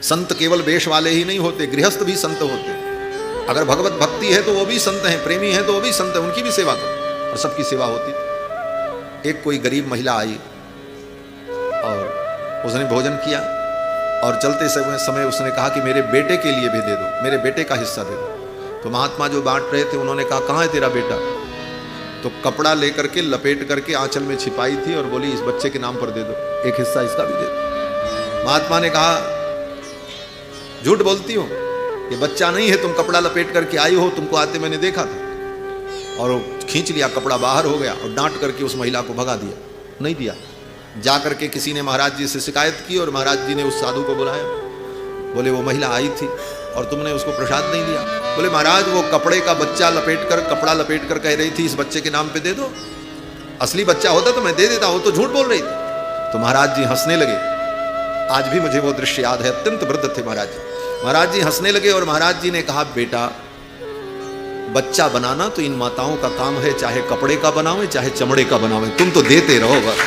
संत केवल वेश वाले ही नहीं होते, गृहस्थ भी संत होते। अगर भगवत भक्ति है तो वो भी संत हैं, प्रेमी हैं तो वो भी संत हैं, उनकी भी सेवा करो। और सबकी सेवा होती थी। एक कोई गरीब महिला आई और उसने भोजन किया और चलते समय उसने कहा कि मेरे बेटे के लिए भी दे दो, मेरे बेटे का हिस्सा दे दो। तो महात्मा जो बांट रहे थे उन्होंने कहा कहाँ है तेरा बेटा? तो कपड़ा लेकर के लपेट करके आंचल में छिपाई थी और बोली इस बच्चे के नाम पर दे दो, एक हिस्सा इसका भी दे दो। महात्मा ने कहा झूठ बोलती हो, ये बच्चा नहीं है, तुम कपड़ा लपेट करके आई हो, तुमको आते मैंने देखा था। और खींच लिया, कपड़ा बाहर हो गया और डांट करके उस महिला को भगा दिया, नहीं दिया। जा करके किसी ने महाराज जी से शिकायत की और महाराज जी ने उस साधु को बुलाया। बोले वो महिला आई थी और तुमने उसको प्रसाद नहीं दिया। बोले महाराज वो कपड़े का बच्चा लपेट कर, कपड़ा लपेट कर कह रही थी इस बच्चे के नाम पे दे दो, असली बच्चा होता तो मैं दे देता, वो तो झूठ बोल रही थी। तो महाराज जी हंसने लगे। आज भी मुझे वो दृश्य याद है, अत्यंत वृद्ध थे महाराज जी। महाराज जी हंसने लगे और महाराज जी ने कहा बेटा बच्चा बनाना तो इन माताओं का काम है, चाहे कपड़े का बनावे चाहे चमड़े का बनावे, तुम तो देते रहो बस।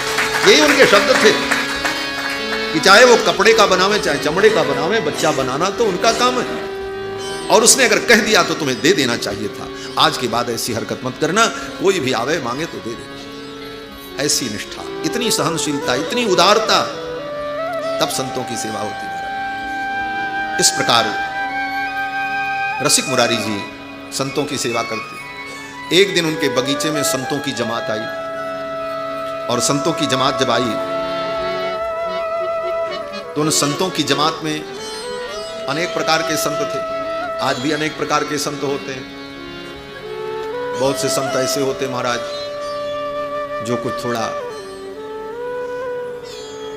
यही उनके शब्द थे कि चाहे वो कपड़े का बनावे चाहे चमड़े का बनावे, बच्चा बनाना तो उनका काम है। और उसने अगर कह दिया तो तुम्हें दे देना चाहिए था। आज के बाद ऐसी हरकत मत करना, कोई भी आवे मांगे तो दे दे। ऐसी निष्ठा, इतनी सहनशीलता, इतनी उदारता, तब संतों की सेवा होती है। इस प्रकार रसिक मुरारी जी संतों की सेवा करते। एक दिन उनके बगीचे में संतों की जमात आई और संतों की जमात जब आई तो उन संतों की जमात में अनेक प्रकार के संत थे। आज भी अनेक प्रकार के संत होते हैं। बहुत से संत ऐसे होते महाराज जो कुछ थोड़ा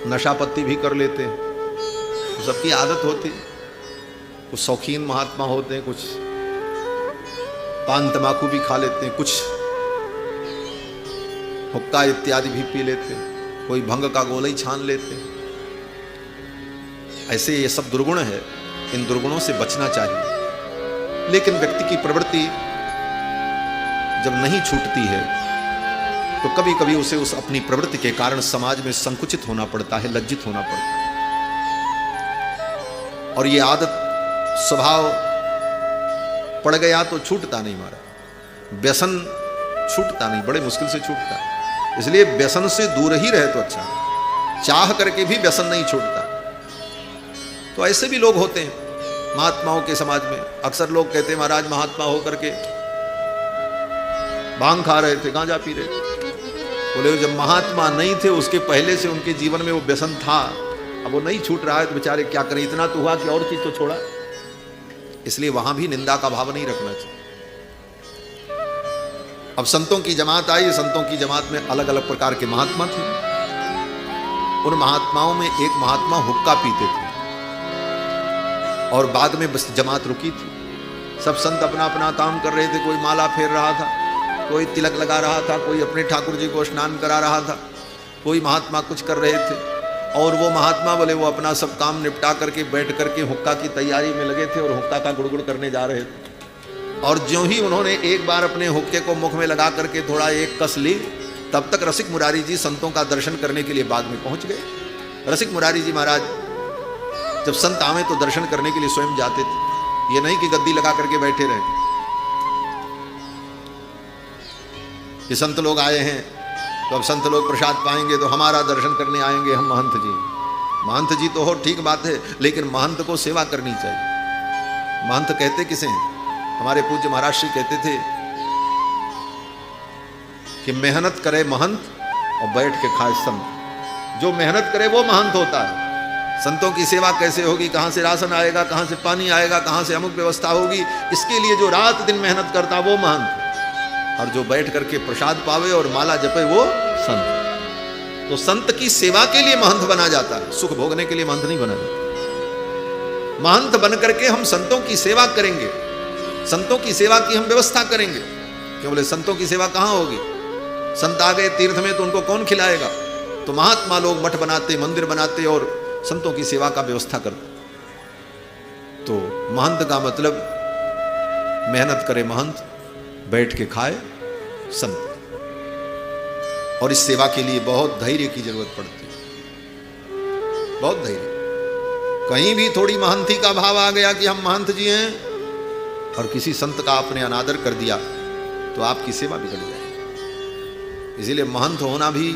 नशा पत्ती भी कर लेते हैं, तो सबकी आदत होती। कुछ शौकीन महात्मा होते हैं, कुछ पान तमाकू भी खा लेते हैं, कुछ हुक्का इत्यादि भी पी लेते हैं, कोई भंग का गोला ही छान लेते हैं। ऐसे ये सब दुर्गुण है, इन दुर्गुणों से बचना चाहिए। लेकिन व्यक्ति की प्रवृत्ति जब नहीं छूटती है तो कभी कभी उसे उस अपनी प्रवृत्ति के कारण समाज में संकुचित होना पड़ता है, लज्जित होना पड़ता है। और ये आदत स्वभाव पड़ गया तो छूटता नहीं महाराज। व्यसन छूटता नहीं, बड़े मुश्किल से छूटता है। इसलिए व्यसन से दूर ही रहे तो अच्छा है। चाह करके भी व्यसन नहीं छूटता। तो ऐसे भी लोग होते हैं महात्माओं के समाज में। अक्सर लोग कहते हैं महाराज महात्मा होकर के भांग खा रहे थे, गांजा पी रहे थे। बोले जब महात्मा नहीं थे उसके पहले से उनके जीवन में वो व्यसन था, अब वो नहीं छूट रहा है तो बेचारे क्या करें। इतना तो हुआ कि और चीज तो छोड़ा। इसलिए वहां भी निंदा का भाव नहीं रखना चाहिए। अब संतों की जमात आई। संतों की जमात में अलग अलग प्रकार के महात्मा थे। उन महात्माओं में एक महात्मा हुक्का पीते थे और बाद में बस जमात रुकी थी। सब संत अपना अपना काम कर रहे थे। कोई माला फेर रहा था, कोई तिलक लगा रहा था, कोई अपने ठाकुर जी को स्नान करा रहा था, कोई महात्मा कुछ कर रहे थे। और वो महात्मा बोले वो अपना सब काम निपटा करके बैठ करके हुक्का की तैयारी में लगे थे और हुक्का का गुड़गुड़ करने जा रहे थे। और ज्यों ही उन्होंने एक बार अपने हुक्के को मुख में लगा करके थोड़ा एक कस ली, तब तक रसिक मुरारी जी संतों का दर्शन करने के लिए बाद में पहुंच गए। रसिक मुरारी जी महाराज जब संत आवे तो दर्शन करने के लिए स्वयं जाते थे। ये नहीं कि गद्दी लगा करके बैठे रहे। ये संत लोग आए हैं तो अब संत लोग प्रसाद पाएंगे तो हमारा दर्शन करने आएंगे हम महंत जी। महंत जी तो हो ठीक बात है, लेकिन महंत को सेवा करनी चाहिए। महंत कहते किसे हैं? हमारे पूज्य महाराज श्री कहते थे कि मेहनत करे महंत और बैठ के खाए संत। जो मेहनत करे वो महंत होता है। संतों की सेवा कैसे होगी? कहाँ से राशन आएगा, कहाँ से पानी आएगा, कहाँ से अमुक व्यवस्था होगी, इसके लिए जो रात दिन मेहनत करता वो महंत। और जो बैठ करके प्रसाद पावे और माला जपे वो संत। तो संत की सेवा के लिए महंत बना जाता है, सुख भोगने के लिए महंत नहीं बना जाता। महंत बन करके हम संतों की सेवा करेंगे, संतों की सेवा की हम व्यवस्था करेंगे। क्यों बोले संतों की सेवा कहाँ होगी? संत आ गए तीर्थ में तो उनको कौन खिलाएगा? तो महात्मा लोग मठ बनाते, मंदिर बनाते और संतों की सेवा का व्यवस्था करते। तो महंत का मतलब मेहनत करे महंत, बैठ के खाए संत। और इस सेवा के लिए बहुत धैर्य की जरूरत पड़ती है, बहुत धैर्य। कहीं भी थोड़ी महंती का भाव आ गया कि हम महंत जी हैं और किसी संत का आपने अनादर कर दिया तो आपकी सेवा बिगड़ जाएगी। इसीलिए महंत होना भी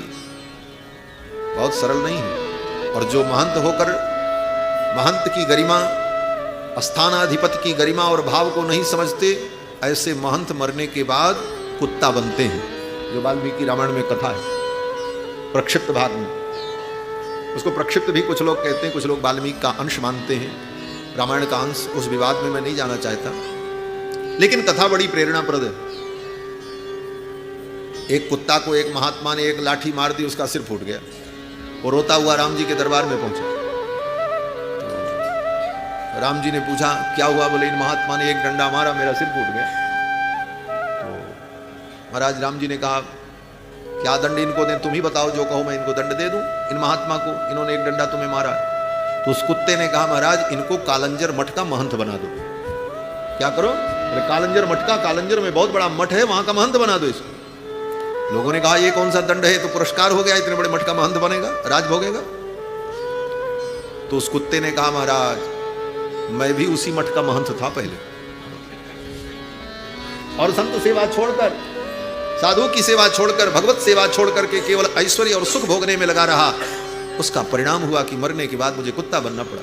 बहुत सरल नहीं है। और जो महंत होकर महंत की गरिमा, स्थानाधिपति की गरिमा और भाव को नहीं समझते, ऐसे महंत मरने के बाद कुत्ता बनते हैं। जो वाल्मीकि रामायण में कथा है प्रक्षिप्त भाग में, उसको प्रक्षिप्त भी कुछ लोग कहते हैं, कुछ लोग वाल्मीकि का अंश मानते हैं, रामायण का अंश। उस विवाद में मैं नहीं जाना चाहता, लेकिन कथा बड़ी प्रेरणाप्रद है। एक कुत्ता को एक महात्मा ने एक लाठी मार दी, उसका सिर फूट गया। वो रोता हुआ राम जी के दरबार में पहुंचा। तो राम जी ने पूछा क्या हुआ? बोले इन महात्मा ने एक डंडा मारा, मेरा सिर फूट गया। तो महाराज राम जी ने कहा क्या दंड इनको दें? तुम ही बताओ, जो कहो मैं इनको दंड दे दूं इन महात्मा को, इन्होंने एक डंडा तुम्हें मारा। तो उस कुत्ते ने कहा महाराज इनको कालंजर मठ का महंत बना दो। क्या करो? बोले कालंजर मठ का, कालंजर में बहुत बड़ा मठ है, वहां का महंत बना दो इसको। लोगों ने कहा ये कौन सा दंड है? तो पुरस्कार हो गया, इतने बड़े मठ का महंत बनेगा, राज भोगेगा। तो उस कुत्ते ने कहा महाराज मैं भी उसी मठ का महंत था पहले, और संत सेवा छोड़कर, साधु की सेवा छोड़कर, भगवत सेवा छोड़कर के केवल ऐश्वर्य और सुख भोगने में लगा रहा। उसका परिणाम हुआ कि मरने के बाद मुझे कुत्ता बनना पड़ा।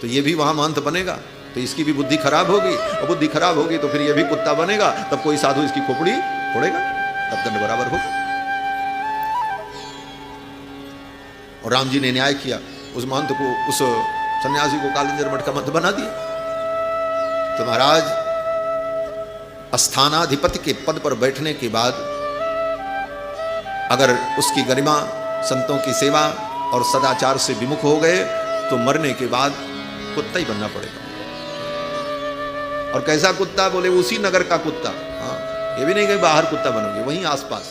तो ये भी वहां महंत बनेगा तो इसकी भी बुद्धि खराब होगी, और बुद्धि खराब होगी तो फिर ये भी कुत्ता बनेगा, तब कोई साधु इसकी खोपड़ी फोड़ेगा, तब दंड बराबर होगा। और राम जी ने न्याय किया, उस महंत को, उस सन्यासी को कालंजर मठ का महंत बना दिया। तो महाराज स्थानाधिपति के पद पर बैठने के बाद अगर उसकी गरिमा, संतों की सेवा और सदाचार से विमुख हो गए तो मरने के बाद कुत्ता ही बनना पड़ेगा। और कैसा कुत्ता? बोले उसी नगर का कुत्ता। हाँ, ये भी नहीं कि बाहर कुत्ता बनोगे, वहीं आसपास।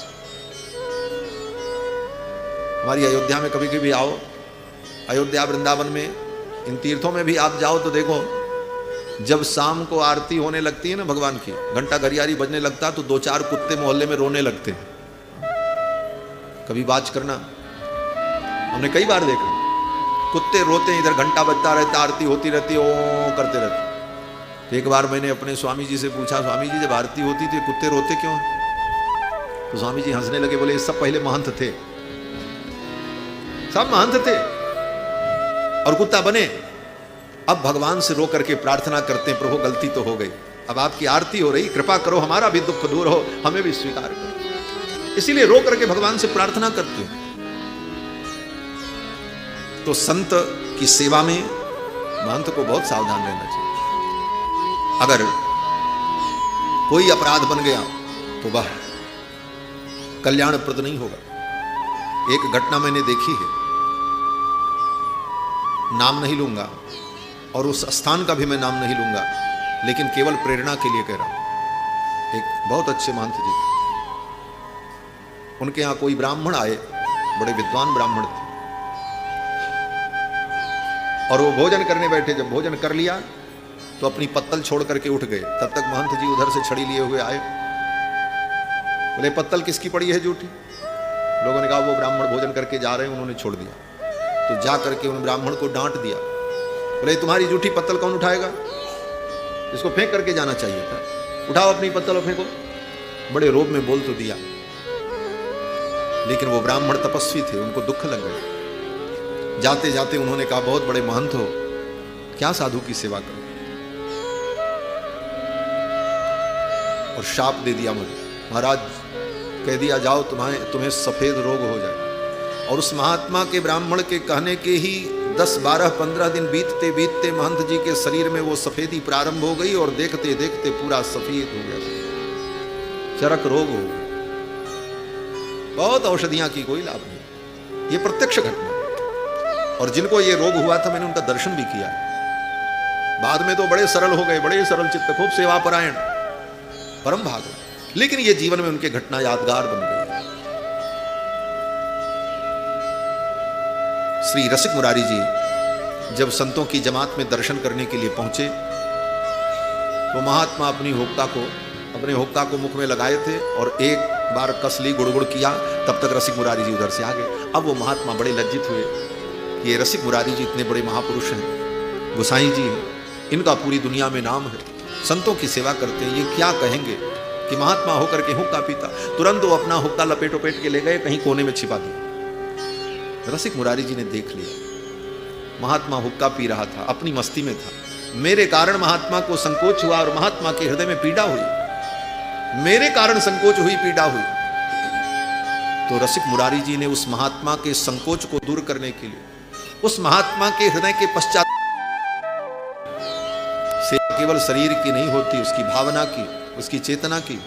हमारी अयोध्या में कभी कभी आओ, अयोध्या वृंदावन में, इन तीर्थों में भी आप जाओ तो देखो, जब शाम को आरती होने लगती है ना भगवान की, घंटा घरियारी बजने लगता तो 2-4 कुत्ते मोहल्ले में रोने लगते हैं। कभी बात करना, हमने कई बार देखा, कुत्ते रोते हैं, इधर घंटा बजता रहता, आरती होती रहती है, ओ करते रहते। तो एक बार मैंने अपने स्वामी जी से पूछा, स्वामी जी जब आरती होती थी कुत्ते रोते क्यों? तो स्वामी जी हंसने लगे, बोले सब पहले महंत थे, सब महंत थे और कुत्ता बने। अब भगवान से रो करके प्रार्थना करते हैं, प्रभु गलती तो हो गई, अब आपकी आरती हो रही, कृपा करो, हमारा भी दुख दूर हो, हमें भी स्वीकार करो। इसीलिए रो करके भगवान से प्रार्थना करते हैं। तो संत की सेवा में महंत को बहुत सावधान रहना चाहिए। अगर कोई अपराध बन गया तो वह कल्याणप्रद नहीं होगा। एक घटना मैंने देखी है, नाम नहीं लूंगा और उस स्थान का भी मैं नाम नहीं लूंगा, लेकिन केवल प्रेरणा के लिए कह रहा हूं। एक बहुत अच्छे महंत जी थे, उनके यहां कोई ब्राह्मण आए, बड़े विद्वान ब्राह्मण थे, और वो भोजन करने बैठे। जब भोजन कर लिया तो अपनी पत्तल छोड़ करके उठ गए। तब तक महंत जी उधर से छड़ी लिए हुए आए, बोले पत्तल किसकी पड़ी है झूठी? लोगों ने कहा वो ब्राह्मण भोजन करके जा रहे हैं, उन्होंने छोड़ दिया। तो जा करके उन ब्राह्मण को डांट दिया, बोले तुम्हारी झूठी पत्तल कौन उठाएगा? इसको फेंक करके जाना चाहिए था, उठाओ अपनी पत्तल और फेंको। बड़े रोब में बोल तो दिया, लेकिन वो ब्राह्मण तपस्वी थे, उनको दुख लग गया। जाते जाते उन्होंने कहा बहुत बड़े महंत हो, क्या साधु की सेवा करो, और शाप दे दिया मुझे। महाराज कह दिया जाओ तुम्हें सफेद रोग हो जाए। और उस महात्मा के ब्राह्मण के कहने के ही 10, 12, 15 दिन बीतते बीतते महंत जी के शरीर में वो सफेदी प्रारंभ हो गई, और देखते देखते पूरा सफेद हो गया, चरक रोग हो गया। बहुत औषधियां की, कोई लाभ नहीं। ये प्रत्यक्ष घटना। और जिनको ये रोग हुआ था मैंने उनका दर्शन भी किया। बाद में तो बड़े सरल हो गए, बड़े सरल चित्त, खूब सेवा परायण, परम भागवत। लेकिन ये जीवन में उनके घटना यादगार बन गई। श्री रसिक मुरारी जी जब संतों की जमात में दर्शन करने के लिए पहुंचे तो महात्मा अपने हुक्का को मुख में लगाए थे और एक बार कसली गुड़गुड़ किया, तब तक रसिक मुरारी जी उधर से आ गए। अब वो महात्मा बड़े लज्जित हुए ये रसिक मुरारी जी इतने बड़े महापुरुष हैं, गोसाई जी हैं, इनका पूरी दुनिया में नाम है, संतों की सेवा करते हैं। ये क्या कहेंगे कि महात्मा होकर के हुक्का पीता, तुरंत वो अपना हुक्का लपेट उपेट के ले गए, कहीं कोने में छिपा दिया। रसिक मुरारी जी ने देख लिया, महात्मा हुक्का पी रहा था, अपनी मस्ती में था। मेरे कारण महात्मा को संकोच हुआ और महात्मा के हृदय में पीड़ा हुई, मेरे कारण संकोच हुई, पीड़ा हुई। तो रसिक मुरारी जी ने उस महात्मा के संकोच को दूर करने के लिए, उस महात्मा के हृदय के पश्चात, सेवा केवल शरीर की नहीं होती, उसकी भावना की, उसकी चेतना की।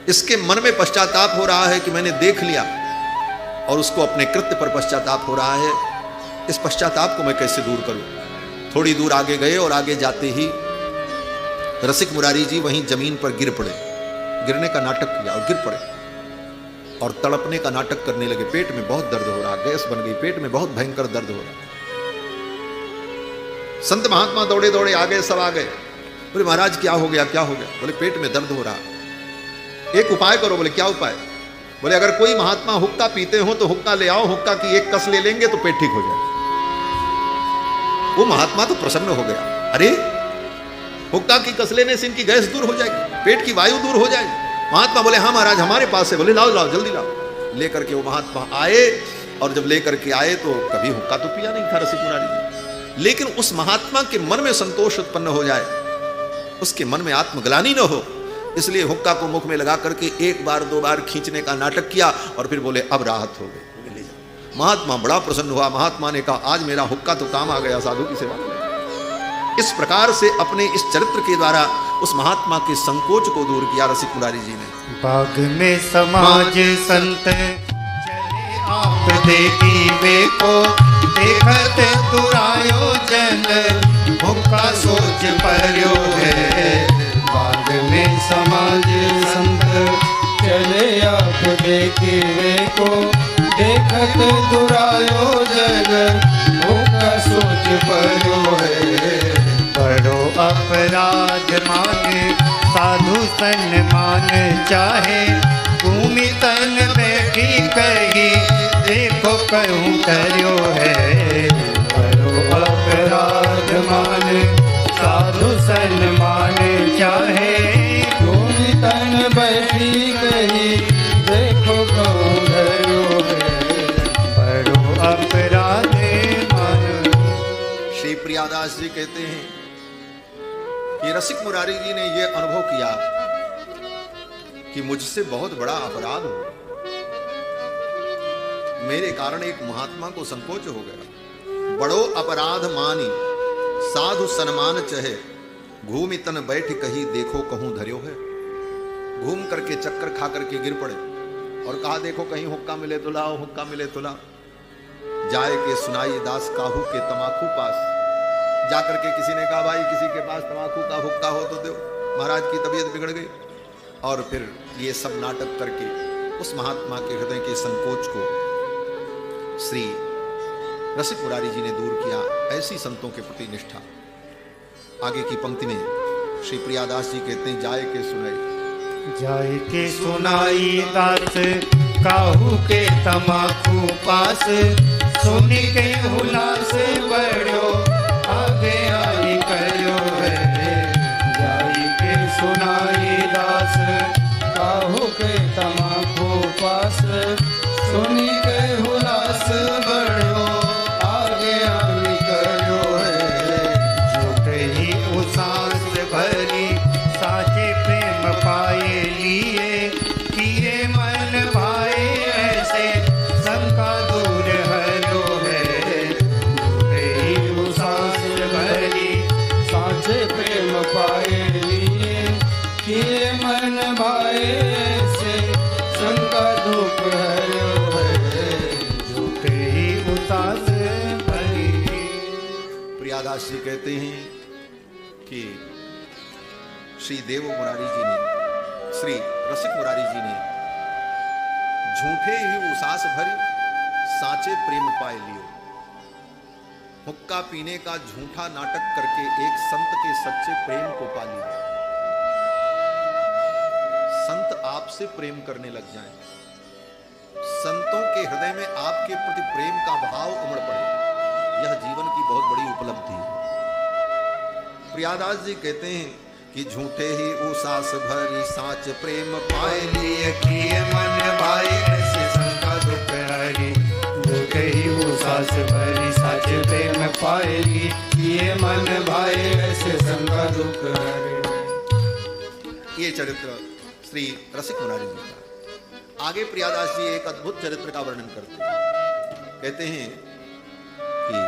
इसके मन में पश्चाताप हो रहा है कि मैंने देख लिया, और उसको अपने कृत्य पर पश्चाताप हो रहा है। इस पश्चाताप को मैं कैसे दूर करूं? थोड़ी दूर आगे गए और आगे जाते ही रसिक मुरारी जी वहीं जमीन पर गिर पड़े, गिरने का नाटक किया और गिर पड़े और तड़पने का नाटक करने लगे। पेट में बहुत दर्द हो रहा, गैस बन गई, पेट में बहुत भयंकर दर्द हो रहा। संत महात्मा दौड़े दौड़े आ गए, सब आ गए। बोले महाराज क्या हो गया, क्या हो गया? बोले पेट में दर्द हो रहा, एक उपाय करो। बोले क्या उपाय? बोले अगर कोई महात्मा हुक्का पीते हो तो हुक्का ले आओ, हुक्का की एक कस ले लेंगे तो पेट ठीक हो जाए। वो महात्मा तो प्रसन्न हो गया, अरे हुक्का की कस लेने से इनकी गैस दूर हो जाएगी, पेट की वायु दूर हो जाएगी। महात्मा बोले हाँ महाराज हमारे पास है। बोले लाओ लाओ जल्दी लाओ। लेकर के वो महात्मा आए, और जब लेकर के आए तो कभी हुक्का तो पिया नहीं था रसिक मुरारी जी, लेकिन उस महात्मा के मन में संतोष उत्पन्न हो जाए, उसके मन में आत्मग्लानि न हो, इसलिए हुक्का को मुख में लगा करके एक बार दो बार खींचने का नाटक किया और फिर बोले अब राहत हो गई। महात्मा बड़ा प्रसन्न हुआ। महात्मा ने कहा आज मेरा हुक्का तो काम आ गया साधु की सेवा। इस प्रकार से अपने इस चरित्र के द्वारा उस महात्मा के संकोच को दूर किया रसिक मुरारी जी ने। बाग में समाज संत चले आप देवी वे को, देखत दुरायो जन हुक्का सोच पर्यो है। बाग में समाज संत चले आप देवी वे को, देखत दुरायो जन हुक्का सोच पर्यो है। बड़ो अपराध माने साधु सन्मान चाहे, भूमि तन बैठी कही देखो कहूँ करो है। बड़ो अपराध माने साधु सन्मान चाहे, भूमि तन बैठी कही देखो कहूँ करो है। बड़ो अपराध मान। श्री प्रियादास जी कहते हैं कि रसिक मुरारी जी ने यह अनुभव किया कि मुझसे बहुत बड़ा अपराध हो, मेरे कारण एक महात्मा को संकोच हो गया। बड़ो अपराध मानी साधु सन्मान चहे, घूमि तन बैठ कही देखो कहूं धर्यो है। घूम करके चक्कर खा करके गिर पड़े और कहा देखो कहीं हुक्का मिले तो लाओ, हुक्का मिले तो लाओ। जाए के सुनाई दास काहू के तमाकू पास। जाकर के किसी ने कहा भाई किसी के पास तमाकू का हुक्का हो तो दो। महाराज की तबीयत बिगड़ गई और फिर ये सब नाटक करके उस महात्मा के हृदय के संकोच को श्री रसिक मुरारी जी ने दूर किया। ऐसी संतों के प्रति निष्ठा। आगे की पंक्ति में श्री प्रियादास जी कहते हैं जाए के सुनाई, जाए के सुनाई दास काहू के तमाकू पास, सुनी के हुलास बड़ो आगे आई करो है। जाई के सुनाई दास काहू के तमाकू पास, सुनी के हुलास बड़ो आगे आई करो है। झूठ ही उसास भरी साचे प्रेम पाए लिए, किए मन भाए ऐसे शंका दूर हरो है। झूठ ही उसास भरी साचे प्रेम पाए लिए, किए मन भाए ऐसे शंका दुख हरो है। झूठ ही उसास भरी। प्रियादास जी कहते हैं कि श्री देव मुरारी जी ने, श्री रसिक मुरारी जी ने झूठे ही उसास भरी साचे प्रेम पाए लियो। हुक्का पीने का झूठा नाटक करके एक संत के सच्चे प्रेम को पा लिया। संत आपसे प्रेम करने लग जाएं, संतों के हृदय में आपके प्रति प्रेम का भाव उमड़ पड़े, यह जीवन की बहुत बड़ी उपलब्धि है। प्रियादास जी कहते हैं कि झूठे ही उसास भरी साच प्रेम पाए लिए किए मन भाई ऐसे शंका दुख हरी। झूठे ही उसास भरी साच प्रेम पाए लिए किए मन भाई ऐसे शंका दुख हरी। ये चरित्र श्री रसिक मुरारी जी का। आगे प्रियादास जी एक अद्भुत चरित्र का वर्णन करते हैं। कहते हैं कि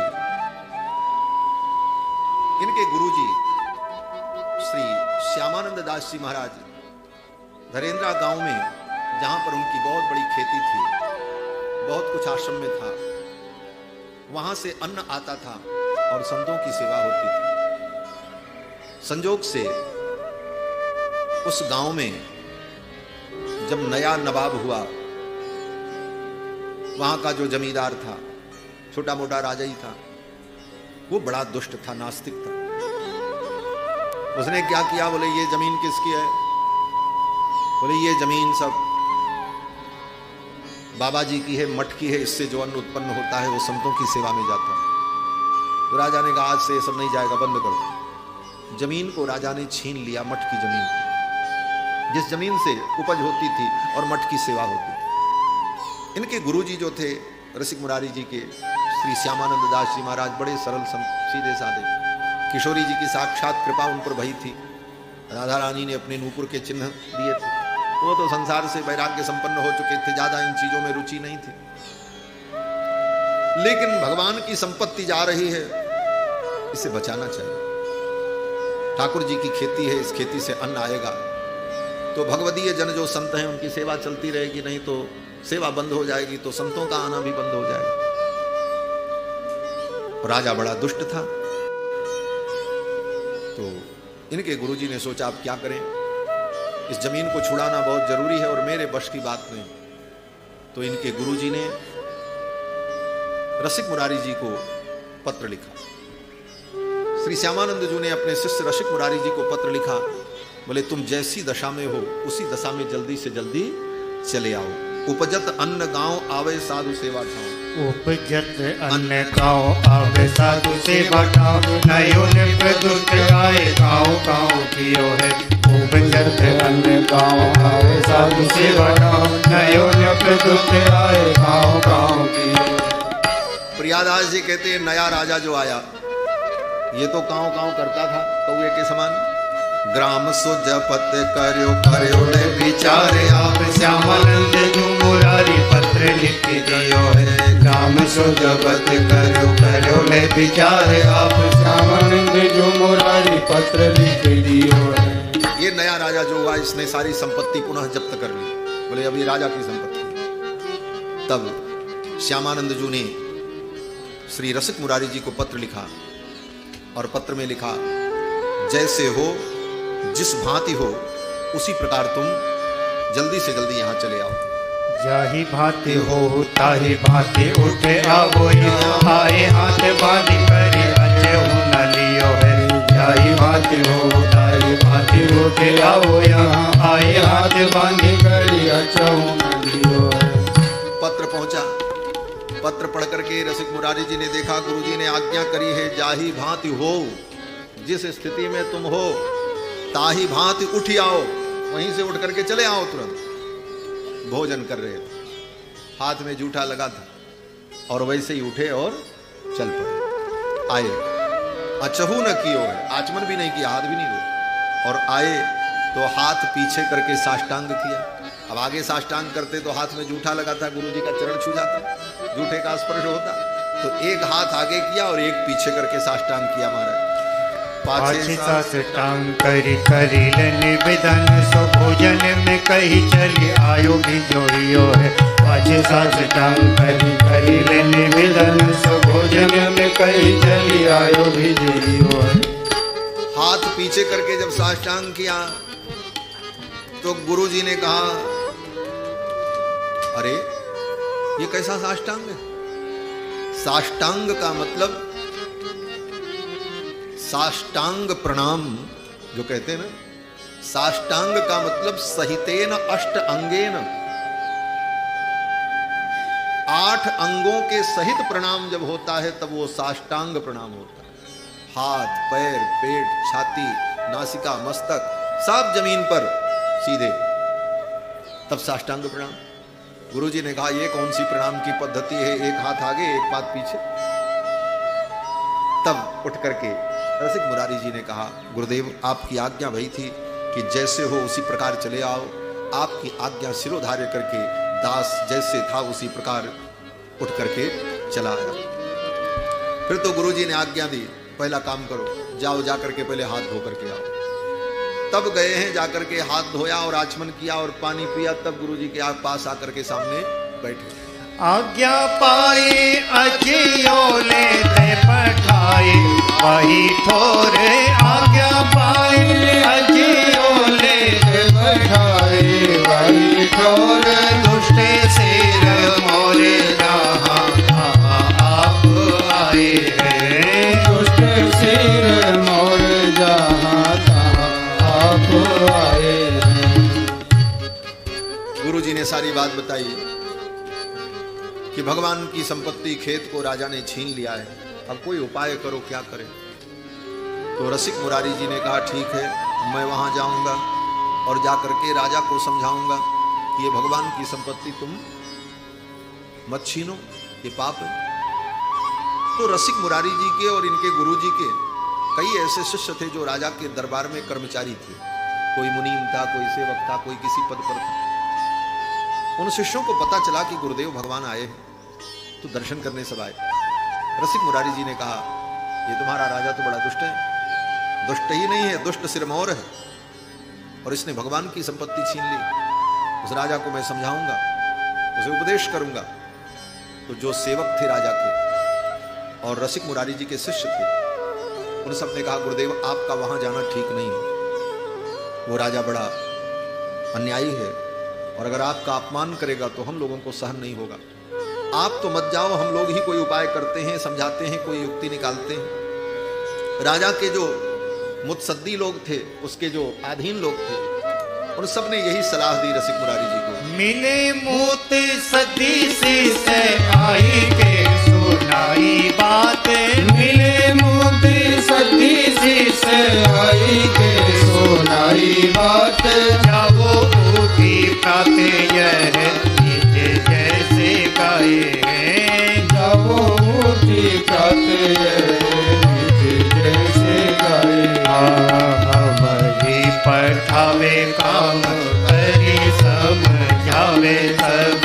इनके गुरुजी श्री श्यामानंद दास जी महाराज धरेंद्रा गांव में, जहां पर उनकी बहुत बड़ी खेती थी, बहुत कुछ आश्रम में था, वहां से अन्न आता था और संतों की सेवा होती थी। संजोग से उस गांव में जब नया नवाब हुआ, वहां का जो जमींदार था, छोटा मोटा राजा ही था, वो बड़ा दुष्ट था, नास्तिक था। उसने क्या किया, बोले ये जमीन किसकी है? बोले ये जमीन सब बाबा जी की है, मठ की है, इससे जो अन्न उत्पन्न होता है वो संतों की सेवा में जाता है। तो राजा ने कहा आज से ये सब नहीं जाएगा, बंद करो। जमीन को राजा ने छीन लिया, मठ की जमीन, जिस जमीन से उपज होती थी और मठ की सेवा होती थी। इनके गुरुजी जो थे रसिक मुरारी जी के श्री श्यामानंद दास जी महाराज, बड़े सरल सीधे साधे, किशोरी जी की साक्षात कृपा उन पर भई थी। राधा रानी ने अपने नूपुर के चिन्ह दिए थे। वो तो संसार से वैराग्य संपन्न हो चुके थे, ज्यादा इन चीजों में रुचि नहीं थी। लेकिन भगवान की संपत्ति जा रही है, इसे बचाना चाहिए। ठाकुर जी की खेती है, इस खेती से अन्न आएगा तो भगवदीय जन जो संत हैं उनकी सेवा चलती रहेगी, नहीं तो सेवा बंद हो जाएगी, तो संतों का आना भी बंद हो जाएगा। राजा बड़ा दुष्ट था, तो इनके गुरुजी ने सोचा अब क्या करें, इस जमीन को छुड़ाना बहुत जरूरी है और मेरे बश की बात नहीं। तो इनके गुरुजी ने रसिक मुरारी जी को पत्र लिखा। श्री श्यामानंद जी ने अपने शिष्य रसिक मुरारी जी को पत्र लिखा, बोले तुम जैसी दशा में हो उसी दशा में जल्दी से जल्दी चले आओ। उपजत अन्न गांव आवे साधु सेवा ठाव। उपजत अन्न गांव आवे साधु सेवा ठाव। नयो ने प्रदुष्ट आए गांव गांव कियो है। उपजत अन्न गांव आवे साधु सेवा ठाव। नयो ने प्रदुष्ट आए गांव गांव कियो है। प्रियादास जी कहते हैं नया राजा जो आया, ये तो कांव कांव करता था कौए के समान। ग्राम सुजपत करो करो ले विचारे आप। श्यामानंद जी मुरारी पत्र लिख दियो है। ग्राम सुजपत करो करो ले विचारे आप। श्यामानंद जी मुरारी पत्र लिख दियो है। ये नया राजा जो हुआ, इसने सारी संपत्ति पुनः जब्त कर ली। बोले अभी राजा की संपत्ति। तब श्यामानंद जी ने श्री रसिक मुरारी जी को पत्र लिखा और पत्र में लिखा, जैसे हो जिस भांति हो उसी प्रकार तुम जल्दी से जल्दी यहाँ चले आओ। जाही भांति हो ताही भांति उठे आओ। यहाँ आए हाथ बांधी करे अच्छे हो न लियो है। जाही भांति हो ताही भांति उठे आओ। यहाँ आए हाथ बांधी करे अच्छे हो न लियो है। पत्र पहुंचा। पत्र पढ़ करके रसिक मुरारी जी ने देखा, गुरुजी ने आज्ञा करी है जाही भांति हो, जिस स्थिति में तुम हो ताही भांति उठी आओ। वहीं से उठ करके चले आओ तुरंत। भोजन कर रहे थे, हाथ में जूठा लगा था और वैसे ही उठे और चल पड़े। आए, अचहू न कियो है, आचमन भी नहीं किया, हाथ भी नहीं धोए। और आए तो हाथ पीछे करके साष्टांग किया। अब आगे साष्टांग करते तो हाथ में जूठा लगा था, गुरुजी का चरण छू जाता, जूठे का स्पर्श होता। तो एक हाथ आगे किया और एक पीछे करके साष्टांग किया महाराज। पाछे साष्टांग करी करी निवेदन। सो भोजन में कही चली आयो भी जोइयो है। पाछे साष्टांग करी करी निवेदन। सो भोजन में कही चली आयो भी जोइयो है। हाथ पीछे करके जब साष्टांग किया तो गुरुजी ने कहा, अरे ये कैसा साष्टांग है? साष्टांग का मतलब साष्टांग प्रणाम जो कहते हैं ना, साष्टांग का मतलब सहितेन अष्ट अंगेन। 8 अंगों के सहित प्रणाम जब होता है तब वो साष्टांग प्रणाम होता है। हाथ, पैर, पेट, छाती, नासिका, मस्तक सब जमीन पर सीधे, तब साष्टांग प्रणाम। गुरुजी ने कहा ये कौन सी प्रणाम की पद्धति है, एक हाथ आगे एक पाद पीछे। तब उठ करके रसिक मुरारी जी ने कहा, गुरुदेव आपकी आज्ञा वही थी कि जैसे हो उसी प्रकार चले आओ। आपकी आज्ञा सिरोधार्य करके दास जैसे था उसी प्रकार उठ करके चला आया। फिर तो गुरुजी ने आज्ञा दी, पहला काम करो, जाओ जाकर के पहले हाथ धो करके आओ। तब गए हैं, जाकर के हाथ धोया और आचमन किया और पानी पिया। तब गुरुजी के पास आकर के सामने बैठे। आज्ञा पाए अजियोले दे पठाए वही थोरे। आज्ञा पाए अजियोले दे पठाए वही थोरे। दुष्ट सिर मोरे जहाँ आप आए हैं। दुष्ट सिर मोरे जहाँ आप आए हैं। गुरुजी ने सारी बात बताई कि भगवान की संपत्ति खेत को राजा ने छीन लिया है, अब कोई उपाय करो, क्या करें। तो रसिक मुरारी जी ने कहा ठीक है, मैं वहां जाऊंगा और जाकर के राजा को समझाऊंगा कि ये भगवान की संपत्ति तुम मत छीनो, ये पाप है। तो रसिक मुरारी जी के और इनके गुरु जी के कई ऐसे शिष्य थे जो राजा के दरबार में कर्मचारी थे। कोई मुनीम था, कोई सेवक था, कोई किसी पद पर था। उन शिष्यों को पता चला कि गुरुदेव भगवान आए हैं, तो दर्शन करने सब आए। रसिक मुरारी जी ने कहा, ये तुम्हारा राजा तो बड़ा दुष्ट है। दुष्ट ही नहीं है, दुष्ट सिरमौर है, और इसने भगवान की संपत्ति छीन ली। उस राजा को मैं समझाऊंगा, उसे उपदेश करूंगा। तो जो सेवक थे राजा के और रसिक मुरारी जी के शिष्य थे, उन सब ने कहा, गुरुदेव आपका वहां जाना ठीक नहीं है। वो राजा बड़ा अन्यायी है, और अगर आपका अपमान करेगा तो हम लोगों को सहन नहीं होगा। आप तो मत जाओ, हम लोग ही कोई उपाय करते हैं, समझाते हैं, कोई युक्ति निकालते हैं। राजा के जो मुत्सद्दी लोग थे, उसके जो अधीन लोग थे, उन सब ने यही सलाह दी रसिक मुरारी जी को। मिले मोत सदी से आई के सुनाई बात। मिले मोत सदी से आई के सुनाई बात। जाओ उठी प्राते यह गीत जैसे गाए हैं। जाओ उठी प्राते यह गीत जैसे गाए। हमारी पठावे काम करी समझावे सब।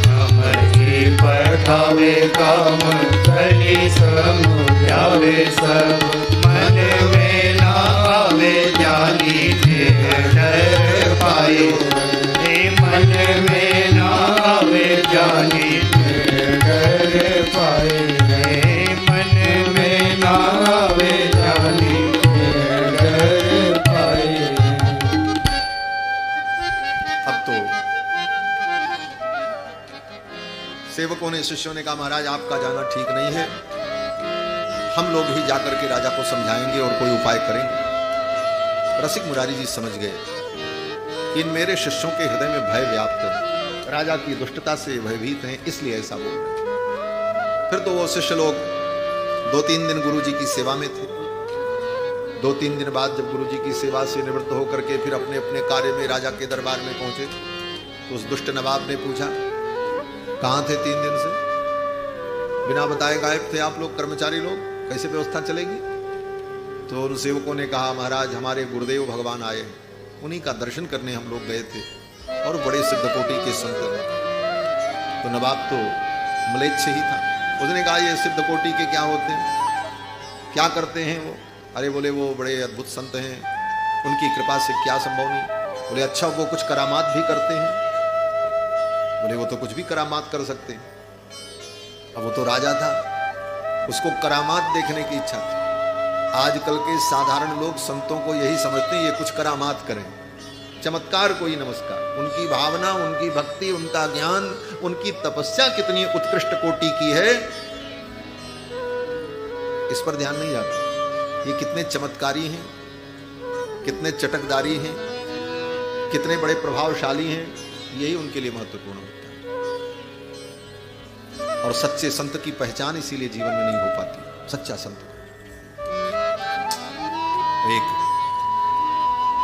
हमारी पठावे काम करी समझावे सब। मन में ना आवे जानी डर पाए। मन में ना आवे जानी डर पाए। मन में ना आवे जानी डर पाए। अब तो सेवकों ने, शिष्यों ने कहा, महाराज आपका जाना ठीक नहीं है, हम लोग ही जाकर के राजा को समझाएंगे और कोई उपाय करेंगे। रसिक मुरारी जी समझ गए कि इन मेरे शिष्यों के हृदय में भय व्याप्त है, राजा की दुष्टता से भयभीत हैं, इसलिए ऐसा बोल रहे हैं। फिर तो वो शिष्य लोग 2-3 दिन गुरुजी की सेवा में थे। 2-3 दिन बाद जब गुरुजी की सेवा से निवृत्त होकर के फिर अपने अपने कार्य में राजा के दरबार में पहुंचे, तो उस दुष्ट नवाब ने पूछा, कहाँ थे 3 दिन से? बिना बताए गायब थे आप लोग, कर्मचारी लोग, कैसे व्यवस्था चलेगी? तो उन सेवकों ने कहा, महाराज हमारे गुरुदेव भगवान आए हैं, उन्हीं का दर्शन करने हम लोग गए थे, और बड़े सिद्धकोटि के संत हैं। तो नवाब तो मलेच्छ ही था, उसने कहा, ये सिद्धकोटि के क्या होते हैं, क्या करते हैं वो? अरे बोले, वो बड़े अद्भुत संत हैं, उनकी कृपा से क्या संभव नहीं। बोले, अच्छा वो कुछ करामात भी करते हैं? बोले, वो तो कुछ भी करामात कर सकते हैं। अब वो तो राजा था, उसको करामात देखने की इच्छा थी। आजकल के साधारण लोग संतों को यही समझते हैं, ये कुछ करामात करें, चमत्कार कोई नमस्कार। उनकी भावना, उनकी भक्ति, उनका ज्ञान, उनकी तपस्या कितनी उत्कृष्ट कोटि की है, इस पर ध्यान नहीं जाता। ये कितने चमत्कारी हैं, कितने चटकदारी हैं, कितने बड़े प्रभावशाली हैं, यही उनके लिए महत्वपूर्ण होता है। और सच्चे संत की पहचान इसीलिए जीवन में नहीं हो पाती। सच्चा संत एक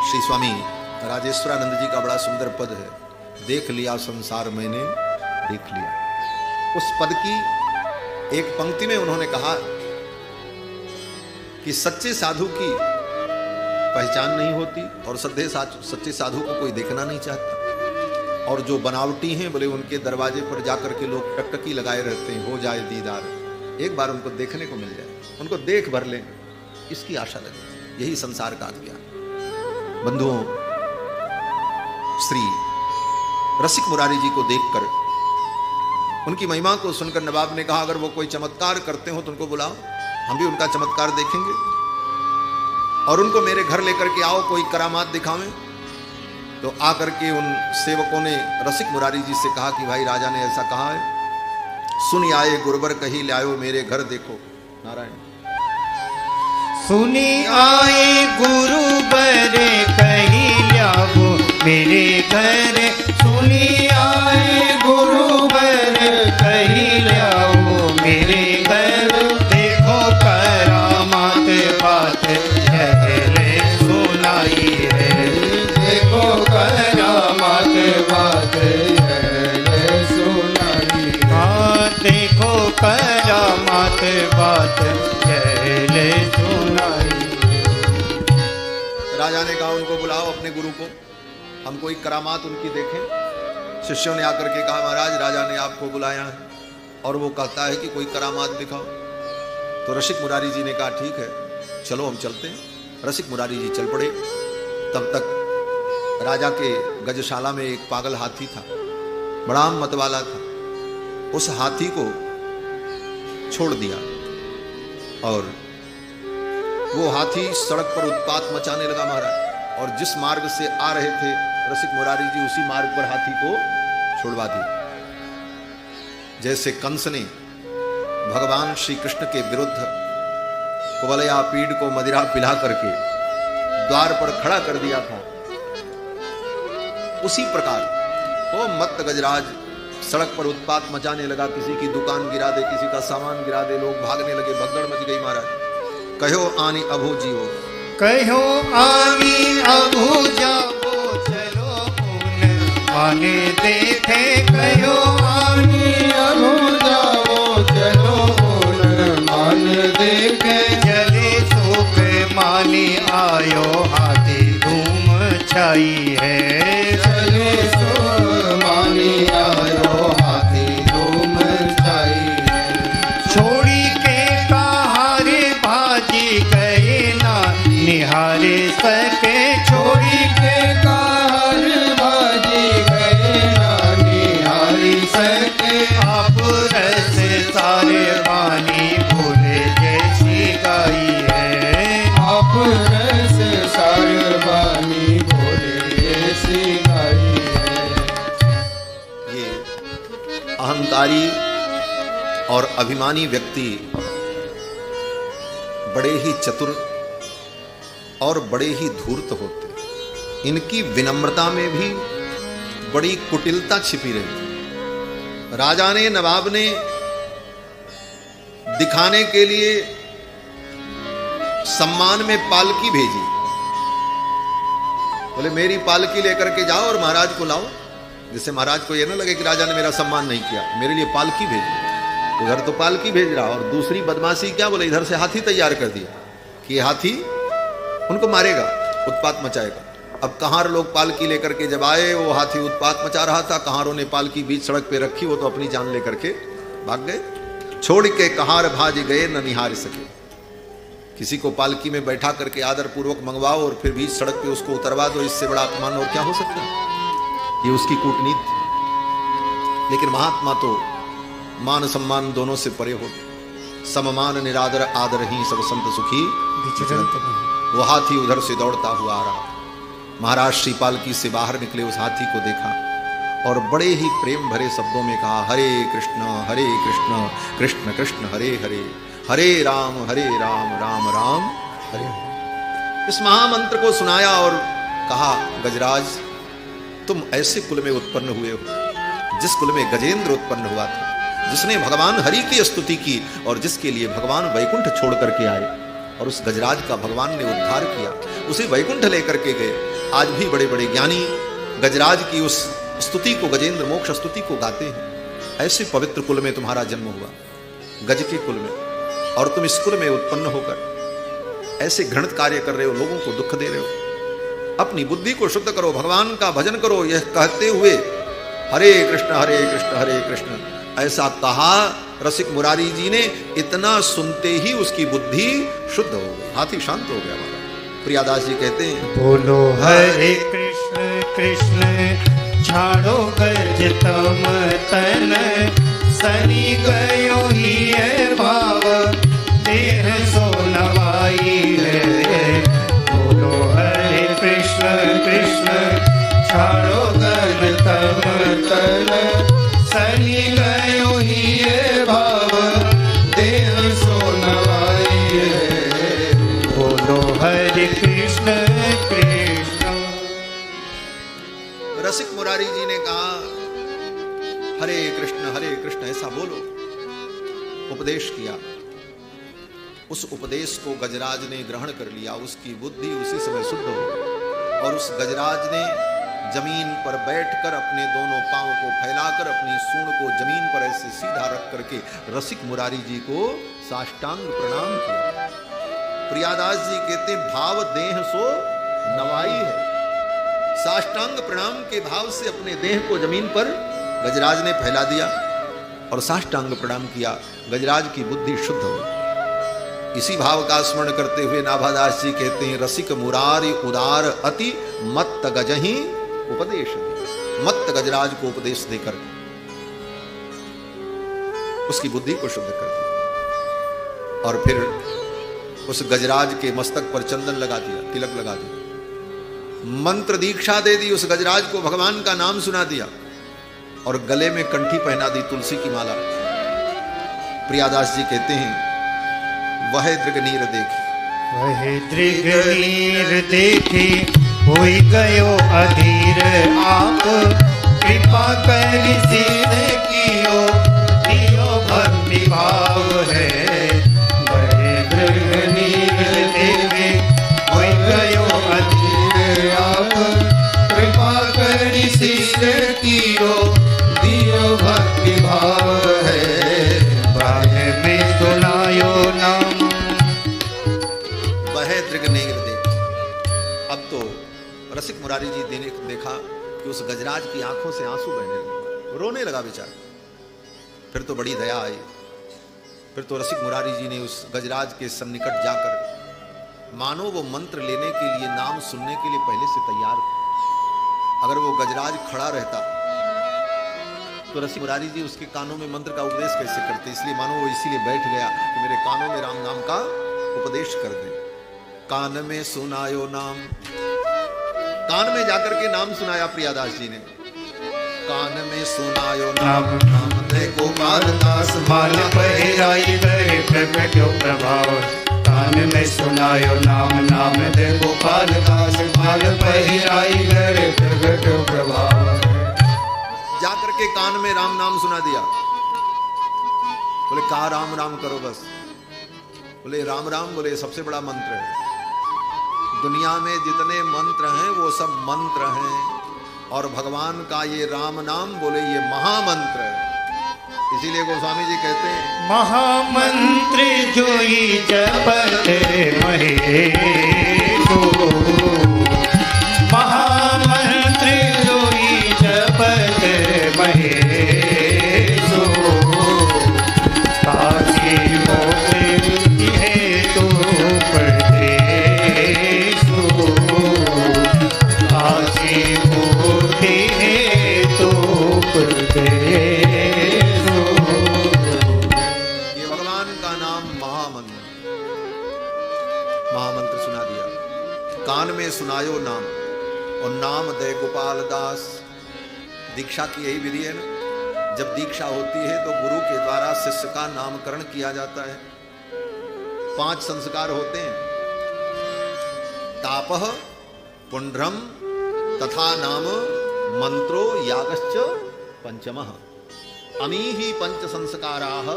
श्री स्वामी राजेश्वरानंद जी का बड़ा सुंदर पद है, देख लिया संसार मैंने देख लिया। उस पद की एक पंक्ति में उन्होंने कहा कि सच्चे साधु की पहचान नहीं होती और सच्चे साधु को कोई देखना नहीं चाहता, और जो बनावटी हैं बोले उनके दरवाजे पर जाकर के लोग टकटकी लगाए रहते हैं, हो जाए दीदार, एक बार उनको देखने को मिल जाए, उनको देख भर लें, इसकी आशा लगे। यही संसार का ज्ञान। बंधुओं, श्री रसिक मुरारी जी को देखकर, उनकी महिमा को सुनकर नवाब ने कहा अगर वो कोई चमत्कार करते हो तो उनको बुलाओ, हम भी उनका चमत्कार देखेंगे और उनको मेरे घर लेकर के आओ, कोई करामात दिखावें। तो आकर के उन सेवकों ने रसिक मुरारी जी से कहा कि भाई राजा ने ऐसा कहा है, सुन आए गुरुवर कही लायो मेरे घर देखो। नारायण। सुनी आए गुरुवर कही लाओ मेरे घर, सुनी आए गुरुवर कही लाओ मेरे घर, देखो करामात बात पहले सुनाई है, देखो करामात बात पहले सुनाई, हाँ देखो करामात बात पहले सुनाई। राजा ने कहा उनको बुलाओ अपने गुरु को, हम कोई करामात उनकी देखें। शिष्यों ने आकर के कहा महाराज राजा ने आपको बुलाया है और वो कहता है कि कोई करामात दिखाओ। तो रसिक मुरारी जी ने कहा ठीक है चलो हम चलते हैं। रसिक मुरारी जी चल पड़े। तब तक राजा के गजशाला में एक पागल हाथी था, बड़ा मतवाला था। उस हाथी को छोड़ दिया और वो हाथी सड़क पर उत्पात मचाने लगा महाराज, और जिस मार्ग से आ रहे थे रसिक मुरारी जी उसी मार्ग पर हाथी को छुड़वा दिया। जैसे कंस ने भगवान श्री कृष्ण के विरुद्ध कुवलया पीड़ को मदिरा पिला करके द्वार पर खड़ा कर दिया था, उसी प्रकार वो मत्त गजराज सड़क पर उत्पात मचाने लगा, किसी की दुकान गिरा दे, किसी का सामान गिरा दे, लोग भागने लगे, भगदड़ मच गई महाराज। कहो आनी अभू जीवो, कहो आनी अभू जाओ चलो उन माने देखे, कहो आनी अभू जाओ चलो उन माने देखे, चले सुख मानी आयो हाथी धूम छाई है, चले सुख मानी आयो हाथी धूम छाई है, छोड़ी के कहारे भाजी गए ना निहारे सके, छोड़ी के कार भाजी गए ना निहारी सके, आप रस सारे पानी भूले जैसी गाई है, आप रस सारे पानी भूले जैसी गाई है। ये अहंकारी और अभिमानी व्यक्ति बड़े ही चतुर और बड़े ही धूर्त होते। इनकी विनम्रता में भी बड़ी कुटिलता छिपी रहती। राजा ने, नवाब ने दिखाने के लिए सम्मान में पालकी भेजी, बोले मेरी पालकी लेकर के जाओ और महाराज को लाओ, जिससे महाराज को यह ना लगे कि राजा ने मेरा सम्मान नहीं किया, मेरे लिए पालकी भेजी। उधर तो पालकी भेज रहा, और दूसरी बदमाशी क्या, बोले इधर से हाथी तैयार कर दिया कि हाथी उनको मारेगा, उत्पात मचाएगा। अब कहार लोग पालकी लेकर के जब आए, वो हाथी उत्पात मचा रहा था, कहारों ने पालकी बीच सड़क पे रखी, वो तो अपनी जान लेकर के भाग गए। छोड़ के कहार भाज गए न निहार सके। किसी को पालकी में बैठा करके आदर पूर्वक मंगवाओ और फिर बीच सड़क पे उसको उतरवा दो, इससे बड़ा अपमान और क्या हो सकता है। ये उसकी कूटनीति। लेकिन महात्मा तो मान सम्मान दोनों से परे हो, सममान निरादर आदर ही सब संत सुखी। वो हाथी उधर से दौड़ता हुआ आ रहा। महाराज श्री पालकी से बाहर निकले, उस हाथी को देखा और बड़े ही प्रेम भरे शब्दों में कहा, हरे कृष्ण कृष्ण कृष्ण हरे हरे, हरे राम राम राम हरे। इस महामंत्र को सुनाया और कहा, गजराज तुम ऐसे कुल में उत्पन्न हुए हो जिस कुल में गजेंद्र उत्पन्न हुआ था, जिसने भगवान हरि की स्तुति की और जिसके लिए भगवान वैकुंठ छोड़ करके आए और उस गजराज का भगवान ने उद्धार किया, उसे वैकुंठ लेकर के गए। आज भी बड़े बड़े ज्ञानी गजराज की उस स्तुति को, गजेंद्र मोक्ष स्तुति को गाते हैं। ऐसे पवित्र कुल में तुम्हारा जन्म हुआ, गज के कुल में, और तुम इस कुल में उत्पन्न होकर ऐसे घृणित कार्य कर रहे हो, लोगों को दुख दे रहे हो। अपनी बुद्धि को शुद्ध करो, भगवान का भजन करो। यह कहते हुए हरे कृष्ण हरे कृष्ण ऐसा कहा रसिक मुरारी जी ने। इतना सुनते ही उसकी बुद्धि शुद्ध हो गई, हाथी शांत हो गया हमारा। प्रियादास जी कहते हैं, बोलो हरे कृष्ण कृष्ण छाड़ो गज तम तन, सनी गयो ही है भाव देह सो नवाई है। बोलो हरे कृष्ण कृष्ण छाड़ो गज तम तन, सनी गयो ही है भाव देह सो नवाई है। बोलो हरे कृष्ण कृष्ण। रसिक मुरारी जी ने कहा हरे कृष्ण ऐसा बोलो, उपदेश किया। उस उपदेश को गजराज ने ग्रहण कर लिया, उसकी बुद्धि उसी समय शुद्ध हो गई और उस गजराज ने जमीन पर बैठकर अपने दोनों पांव को फैलाकर अपनी सूंड को जमीन पर ऐसे सीधा रख करके रसिक मुरारी जी को साष्टांग प्रणाम किया। प्रियादास जी कहते हैं, भाव देह सो नवाई है। साष्टांग प्रणाम के भाव से अपने देह को जमीन पर गजराज ने फैला दिया और साष्टांग प्रणाम किया। गजराज की बुद्धि शुद्ध हो। इसी भाव का स्मरण करते हुए नाभादास जी कहते हैं, रसिक मुरारी उदार अति मत्त गजहि उपदेश दे। मत्त गजराज को उपदेश देकर उसकी बुद्धि को शुद्ध कर दिया और फिर उस गजराज के मस्तक पर चंदन लगा दिया, तिलक लगा दिया, मंत्र दीक्षा दे दी। उस गजराज को भगवान का नाम सुना दिया और गले में कंठी पहना दी, तुलसी की माला। प्रियादास जी कहते हैं, वह दृगनीर देखी, वह दृगनीर देखी हुई गयो अधीर आप, कृपा कर सीधे कियो दियो भक्ति भाव है। वह दृगनीर देखी हुई गयो अधीर आप, कृपा कर सीधे कियो दियो भक्ति भाव है। बाहे में सुनायो नाम, वह दृगनीर देखी। अब तो रसिक मुरारी जी ने देखा कि उस गजराज की आंखों से आंसू बहने लगे, रोने लगा बेचारा। फिर तो बड़ी दया आई। फिर तो रसिक मुरारी जी ने उस गजराज के सन्निकट जाकर, मानो वो मंत्र लेने के लिए, नाम सुनने के लिए पहले से तैयार था। अगर वो गजराज खड़ा रहता तो रसिक मुरारी जी उसके कानों में मंत्र का उपदेश कैसे करते। इसलिए मानो वो इसीलिए बैठ गया कि मेरे कानों में राम नाम का उपदेश कर दे। कान में सुनायो नाम, कान में जाकर के नाम सुनाया प्रियादास जी ने। कान में सुनायो नाम, नाम दे गोपाल दास, माल पहिराई करे प्रकटो प्रभाव। कान में सुनायो नाम, नाम दे गोपाल दास, माल पहिराई करे प्रकटो प्रभाव। जाकर के कान में राम नाम सुना दिया। बोले कहा राम राम करो बस। बोले राम राम, बोले सबसे बड़ा मंत्र है। दुनिया में जितने मंत्र हैं वो सब मंत्र हैं और भगवान का ये राम नाम, बोले ये महामंत्र है। इसीलिए गोस्वामी जी कहते हैं, महामंत्र जोई जपते महेशो, महामंत्र जोई जपते महेशो। काशी मोती है तो परदेशो, काशी मोती है तो परदेशो। ये भगवान का नाम महामंत्र, महामंत्र सुना दिया। कान में सुनायो नाम, और नाम दे गोपाल दास। दीक्षा की यही विधि है ना, जब दीक्षा होती है तो गुरु के द्वारा शिष्य का नामकरण किया जाता है। 5 संस्कार होते हैं, तापः, पुंड्रम तथा नाम, मंत्रो यागश्च पंचमः। अमीहि पंच संस्काराः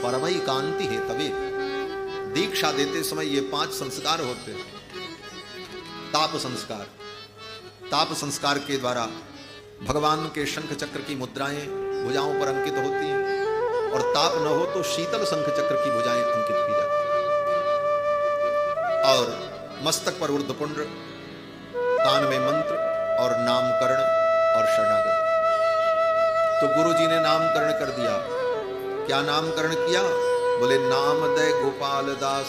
परमई कांति हेतवे। दीक्षा देते समय ये 5 संस्कार होते हैं। ताप संस्कार, ताप संस्कार के द्वारा भगवान के शंख चक्र की मुद्राएं भुजाओं पर अंकित होती हैं, और ताप न हो तो शीतल शंख चक्र की भुजाएं अंकित की जाती हैं। और मस्तक पर ऊर्ध्वपुंड, कान में मंत्र और नामकरण और शरणागति। तो गुरु जी ने नामकरण कर दिया। क्या नामकरण किया? बोले नामदय गोपाल दास।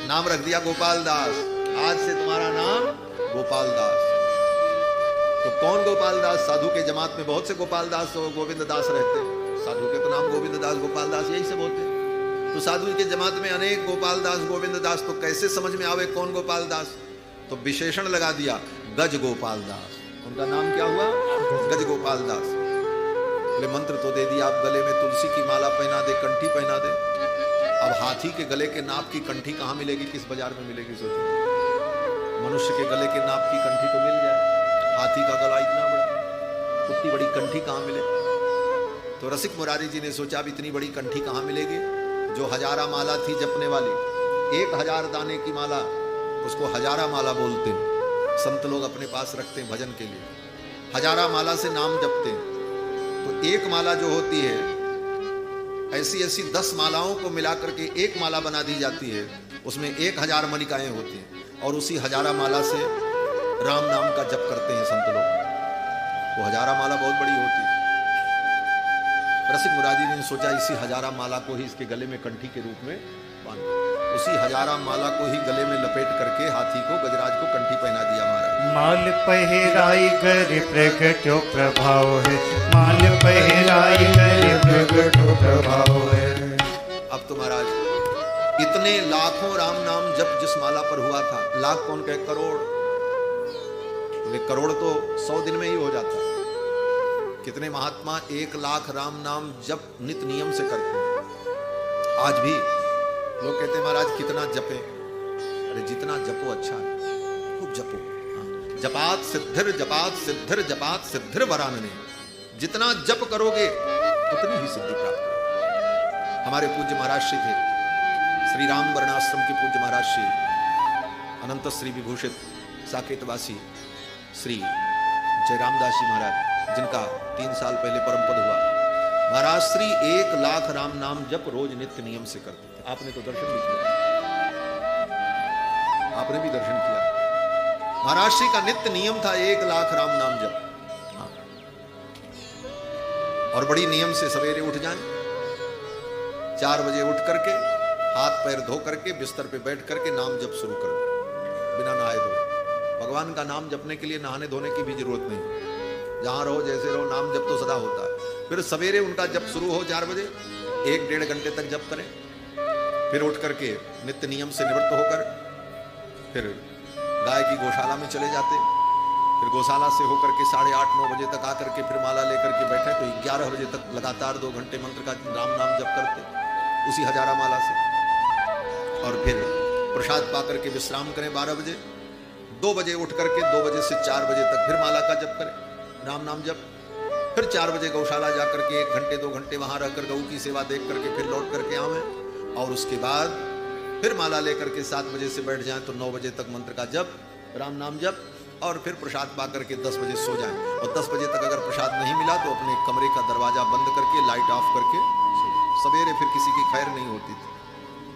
नाम रख दिया गोपाल दास। आज से तुम्हारा नाम गोपाल दास। तो कौन गोपाल दास? साधु के जमात में बहुत से गोपाल दास और गोविंद दास रहते हैं। साधु के तो नाम गोविंद दास, गोपाल दास यही सब होते हैं। तो साधु के जमात में अनेक गोपाल दास, गोविंद दास। तो कैसे समझ में आवे कौन गोपाल दास? तो विशेषण लगा दिया, गज गोपाल दास। उनका नाम क्या हुआ? गज गोपाल दास। बोले मंत्र तो दे दिया, आप गले में तुलसी की माला पहना दे, कंठी पहना दे। अब हाथी के गले के नाप की कंठी कहाँ मिलेगी? किस बाजार में मिलेगी? सोचो। मनुष्य के गले के नाप की कंठी तो मिल जाए, हाथी का गला इतना बड़ा, उतनी बड़ी कंठी कहाँ मिले? तो रसिक मुरारी जी ने सोचा अब इतनी बड़ी कंठी कहाँ मिलेगी? जो हजारा माला थी जपने वाली, 1000 दाने की माला, उसको हजारा माला बोलते हैं। संत लोग अपने पास रखते हैं भजन के लिए, हजारा माला से नाम जपते हैं। तो एक माला जो होती है, ऐसी ऐसी 10 मालाओं को मिलाकर के एक माला बना दी जाती है। उसमें 1000 मणिकाएं होती हैं, और उसी हजारा माला से राम नाम का जप करते हैं संत लोग। वो हजारा माला बहुत बड़ी होती है। रसिक मुरारी ने सोचा इसी हजारा माला को ही इसके गले में कंठी के रूप में बांध। उसी हजारा माला को ही गले में लपेट करके हाथी को, गजराज को कंठी पहना दिया महाराज। माल पहराई कर प्रगटो प्रभाव है, माल पहराई कर प्रगटो प्रभाव है। अब तो महाराज इतने लाखों राम नाम जप जिस माला पर हुआ था, लाख कौन कहे? करोड़। करोड़ तो 100 दिन में ही हो जाता। कितने महात्मा 1 लाख राम नाम जप नित नियम से करते हैं। आज भी लोग कहते हैं महाराज कितना जपे? अरे जितना जपो अच्छा है, खूब जपो। जपात सिद्धिर, जपात सिद्धिर, जपात सिद्धिर वरानने। जितना जप करोगे उतनी ही सिद्धि प्राप्त करोगे। हमारे पूज्य महाराज श्री थे, श्री राम वर्णाश्रम के पूज्य महाराज श्री अनंत श्री विभूषित साकेतवासी श्री जयरामदास जी महाराज, जिनका 3 साल पहले परम पद हुआ। महाराज श्री 1 लाख राम नाम जप रोज नित्य नियम से करते थे। आपने तो दर्शन भी किया, आपने भी दर्शन किया। महाराज श्री का नित्य नियम था 1 लाख राम नाम जप। हाँ। और बड़ी नियम से सवेरे उठ जाएं, 4 बजे उठ करके हाथ पैर धो करके बिस्तर पे बैठ करके नाम जप शुरू कर दो, बिना नहाए धोए। भगवान का नाम जपने के लिए नहाने धोने की भी जरूरत नहीं। जहां रहो जैसे रहो, नाम जप तो सदा होता है। फिर सवेरे उनका जप शुरू हो 4 बजे, 1-1.5 घंटे तक जप करें। फिर उठ करके नित्य नियम से निवृत्त होकर फिर गाय की गौशाला में चले जाते। फिर गौशाला से होकर के 8:30-9 बजे तक आकर के फिर माला लेकर के बैठे तो 11 बजे तक लगातार 2 घंटे मंत्र का राम नाम जप करते उसी हजारा माला से। और फिर प्रसाद पा करके विश्राम करें 12 बजे। 2 बजे उठ करके 2 बजे से 4 बजे तक फिर माला का जप करें, राम नाम जप। फिर 4 बजे गौशाला जाकर के 1 घंटे 2 घंटे वहां रहकर गऊ की सेवा देख करके फिर लौट करके आवें। और उसके बाद फिर माला लेकर के 7 बजे से बैठ जाएं तो 9 बजे तक मंत्र का जप, राम नाम जप। और फिर प्रसाद पा करके 10 बजे सो जाएं। और 10 बजे तक अगर प्रसाद नहीं मिला तो अपने कमरे का दरवाजा बंद करके लाइट ऑफ करके सवेरे फिर किसी की खैर नहीं होती थी।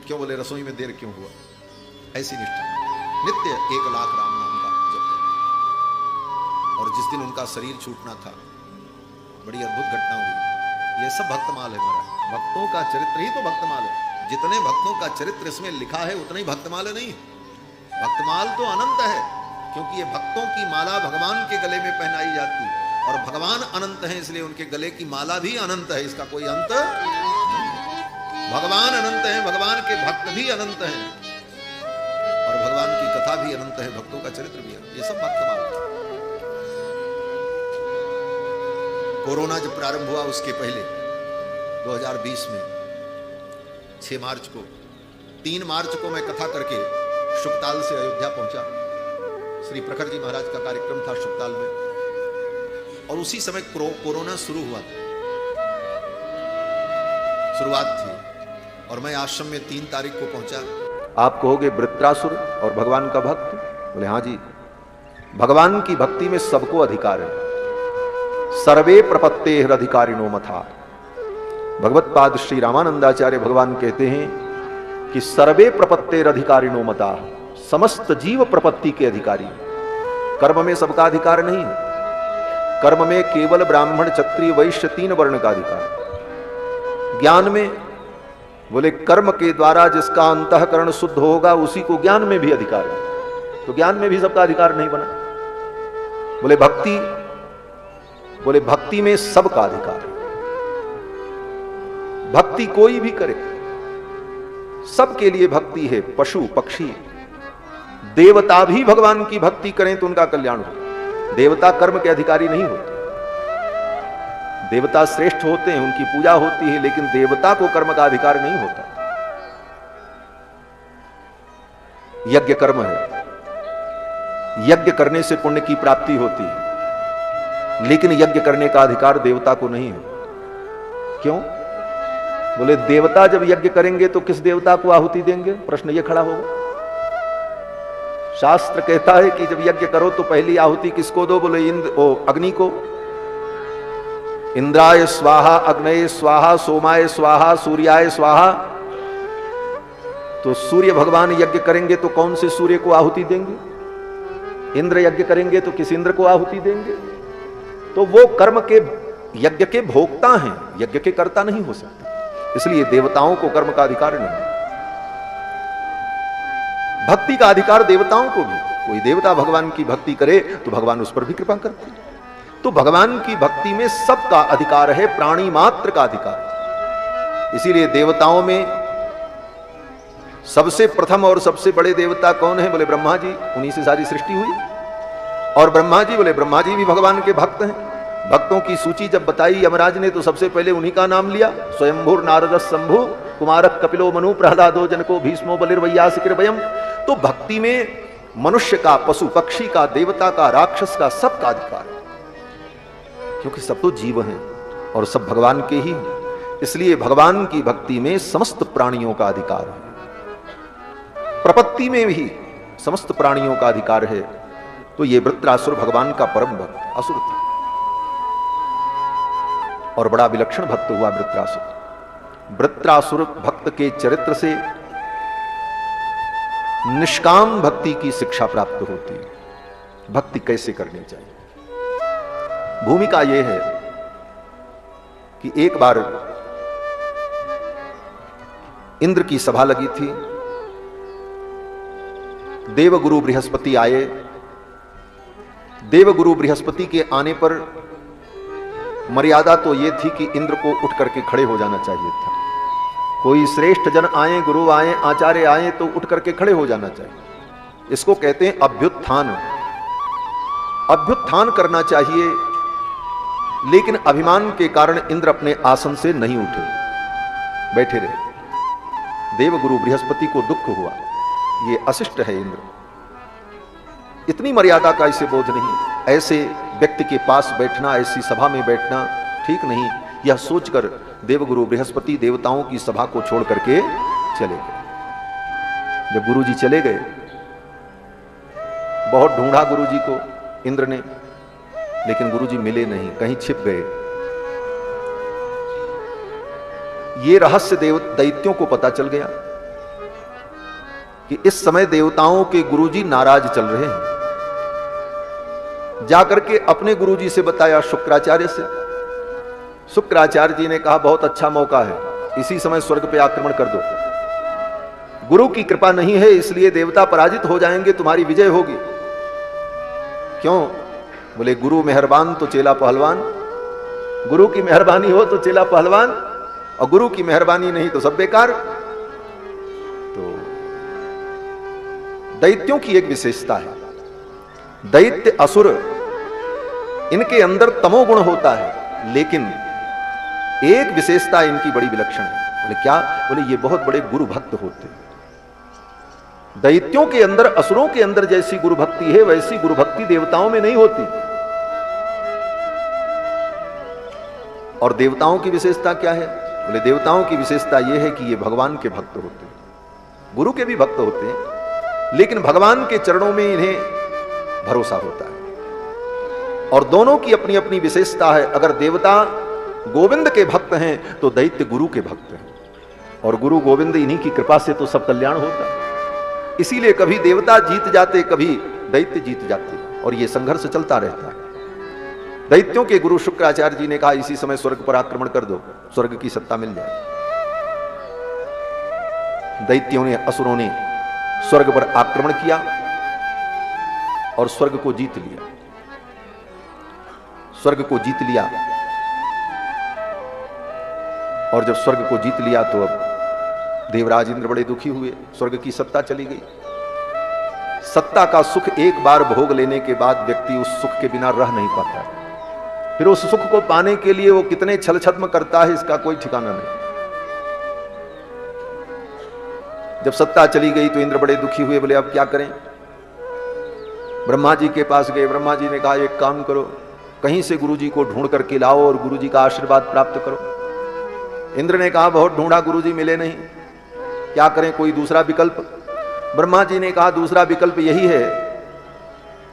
क्यों? बोले रसोई में देर क्यों हुआ? ऐसी निष्ठा, नित्य 1 लाख राम नाम का जप। और जिस दिन उनका शरीर छूटना था, बड़ी अद्भुत घटना हुई। ये सब भक्तमाल है महाराज। भक्तों का चरित्र ही तो भक्तमाल है। जितने भक्तों का चरित्र इसमें लिखा है उतना ही भक्तमाल नहीं। भक्तमाल तो अनंत है, क्योंकि ये भक्तों की माला भगवान के गले में पहनाई जाती है। और भगवान अनंत है, इसलिए उनके गले की माला भी अनंत है। इसका कोई अंत नहीं। भगवान अनंत है, भगवान के भक्त भी अनंत हैं, और भगवान की कथा भी अनंत है, भक्तों का चरित्र भी अनंत। ये सब भक्तमाल है। कोरोना जब प्रारंभ हुआ उसके पहले 2020 में 6 मार्च को, 3 मार्च को मैं कथा करके शुकताल से अयोध्या पहुंचा। श्री प्रखर जी महाराज का कार्यक्रम था शुकताल में, और उसी समय कोरोना शुरू हुआ था। शुरुआत थी और मैं आश्रम में 3 तारीख को पहुंचा। आप कहोगे वृत्रासुर और भगवान का भक्त? बोले हाँ जी, भगवान की भक्ति में सबको अधिकार है। सर्वे प्रपत्ते अधिकारिणो मथा। भगवत पाद श्री रामानंदाचार्य भगवान कहते हैं कि सर्वे प्रपत्ते अधिकारिणो मता, समस्त जीव प्रपत्ति के अधिकारी। कर्म में सबका अधिकार नहीं है, कर्म में केवल ब्राह्मण क्षत्रिय वैश्य 3 वर्ण का अधिकार। ज्ञान में बोले कर्म के द्वारा जिसका अंतःकरण शुद्ध होगा उसी को ज्ञान में भी अधिकार है, तो ज्ञान में भी सबका अधिकार नहीं बना। बोले भक्ति में सबका अधिकार है। भक्ति कोई भी करे, सबके लिए भक्ति है। पशु पक्षी देवता भी भगवान की भक्ति करें तो उनका कल्याण हो। देवता कर्म के अधिकारी नहीं होते, देवता श्रेष्ठ होते हैं, उनकी पूजा होती है, लेकिन देवता को कर्म का अधिकार नहीं होता। यज्ञ कर्म है, यज्ञ करने से पुण्य की प्राप्ति होती है, लेकिन यज्ञ करने का अधिकार देवता को नहीं है। क्यों? बोले देवता जब यज्ञ करेंगे तो किस देवता को आहुति देंगे? प्रश्न यह खड़ा होगा। शास्त्र कहता है कि जब यज्ञ करो तो पहली आहुति किसको दो? बोले अग्नि को। इंद्राय स्वाहा, अग्नये स्वाहा, सोमाय स्वाहा, सूर्याय स्वाहा। तो सूर्य भगवान यज्ञ करेंगे तो कौन से सूर्य को आहुति देंगे? इंद्र यज्ञ करेंगे तो किस इंद्र को आहुति देंगे? तो वो कर्म के यज्ञ के भोक्ता हैं, यज्ञ के कर्ता नहीं हो सकते। इसलिए देवताओं को कर्म का अधिकार नहीं। भक्ति का अधिकार देवताओं को भी। कोई देवता भगवान की भक्ति करे तो भगवान उस पर भी कृपा करते हैं। तो भगवान की भक्ति में सबका अधिकार है, प्राणी मात्र का अधिकार। इसीलिए देवताओं में सबसे प्रथम और सबसे बड़े देवता कौन है? बोले ब्रह्मा जी, उन्हीं से सारी सृष्टि हुई। और ब्रह्मा जी, बोले ब्रह्मा जी भी भगवान के भक्त हैं। भक्तों की सूची जब बताई यमराज ने तो सबसे पहले उन्हीं का नाम लिया। स्वयंभूर नारद शंभु कुमारक कपिलो मनु प्रहलादो जनको भीष्मो बलिर्वैयासिकिर्वयम्। तो भक्ति में मनुष्य का, पशु पक्षी का, देवता का, राक्षस का, सबका अधिकार है, क्योंकि सब तो जीव हैं और सब भगवान के ही हैं। इसलिए भगवान की भक्ति में समस्त प्राणियों का अधिकार है, प्रपत्ति में भी समस्त प्राणियों का अधिकार है। तो ये वृत्रासुर भगवान का परम भक्त असुर था और बड़ा विलक्षण भक्त हुआ वृत्रासुर। वृत्रासुर भक्त के चरित्र से निष्काम भक्ति की शिक्षा प्राप्त होती है। भक्ति कैसे करनी चाहिए? भूमिका यह है कि एक बार इंद्र की सभा लगी थी। देवगुरु बृहस्पति आए। देवगुरु बृहस्पति के आने पर मर्यादा तो यह थी कि इंद्र को उठ करके खड़े हो जाना चाहिए था। कोई श्रेष्ठ जन आए, गुरु आए, आचार्य आए तो उठ करके खड़े हो जाना चाहिए। इसको कहते हैं अभ्युत्थान। अभ्युत्थान करना चाहिए, लेकिन अभिमान के कारण इंद्र अपने आसन से नहीं उठे, बैठे रहे। देवगुरु बृहस्पति को दुख हुआ, ये अशिष्ट है इंद्र, इतनी मर्यादा का इसे बोध नहीं। ऐसे व्यक्ति के पास बैठना, ऐसी सभा में बैठना ठीक नहीं। यह सोचकर देवगुरु बृहस्पति देवताओं की सभा को छोड़ करके चले गए। जब गुरुजी चले गए, बहुत ढूंढा गुरुजी को इंद्र ने, लेकिन गुरुजी मिले नहीं, कहीं छिप गए। ये रहस्य दैत्यों को पता चल गया कि इस समय देवताओं के गुरुजी नाराज चल रहे हैं। जाकर के अपने गुरुजी से बताया, शुक्राचार्य से। शुक्राचार्य जी ने कहा बहुत अच्छा मौका है, इसी समय स्वर्ग पे आक्रमण कर दो। गुरु की कृपा नहीं है इसलिए देवता पराजित हो जाएंगे, तुम्हारी विजय होगी। क्यों? बोले गुरु मेहरबान तो चेला पहलवान। गुरु की मेहरबानी हो तो चेला पहलवान, और गुरु की मेहरबानी नहीं तो सब बेकार। तो दैत्यों की एक विशेषता है, दैत्य असुर इनके अंदर तमोगुण होता है, लेकिन एक विशेषता इनकी बड़ी विलक्षण है। बोले क्या? बोले ये बहुत बड़े गुरु भक्त होते हैं। दैत्यों के अंदर, असुरों के अंदर जैसी गुरु भक्ति है वैसी गुरु भक्ति देवताओं में नहीं होती। और देवताओं की विशेषता क्या है? बोले देवताओं की विशेषता यह है कि ये भगवान के भक्त होते हैं, गुरु के भी भक्त होते हैं, लेकिन भगवान के चरणों में इन्हें भरोसा होता है। और दोनों की अपनी अपनी विशेषता है। अगर देवता गोविंद के भक्त हैं तो दैत्य गुरु के भक्त हैं, और गुरु गोविंद, इन्हीं की कृपा से तो सब कल्याण होता है। इसीलिए कभी देवता जीत जाते, कभी दैत्य जीत जाते, और ये संघर्ष चलता रहता है। दैत्यों के गुरु शुक्राचार्य जी ने कहा इसी समय स्वर्ग पर आक्रमण कर दो, स्वर्ग की सत्ता मिल जाए। दैत्यों ने, असुरों ने स्वर्ग पर आक्रमण किया और स्वर्ग को जीत लिया। स्वर्ग को जीत लिया, और जब स्वर्ग को जीत लिया तो अब देवराज इंद्र बड़े दुखी हुए, स्वर्ग की सत्ता चली गई। सत्ता का सुख एक बार भोग लेने के बाद व्यक्ति उस सुख के बिना रह नहीं पाता है। फिर उस सुख को पाने के लिए वो कितने छल छद्म करता है, इसका कोई ठिकाना नहीं। जब सत्ता चली गई तो इंद्र बड़े दुखी हुए, बोले अब क्या करें। ब्रह्मा जी के पास गए। ब्रह्मा जी ने कहा एक काम करो, कहीं से गुरु जी को ढूंढ करके लाओ और गुरु जी का आशीर्वाद प्राप्त करो। इंद्र ने कहा बहुत ढूंढा, गुरु जी मिले नहीं, क्या करें, कोई दूसरा विकल्प। ब्रह्मा जी ने कहा दूसरा विकल्प यही है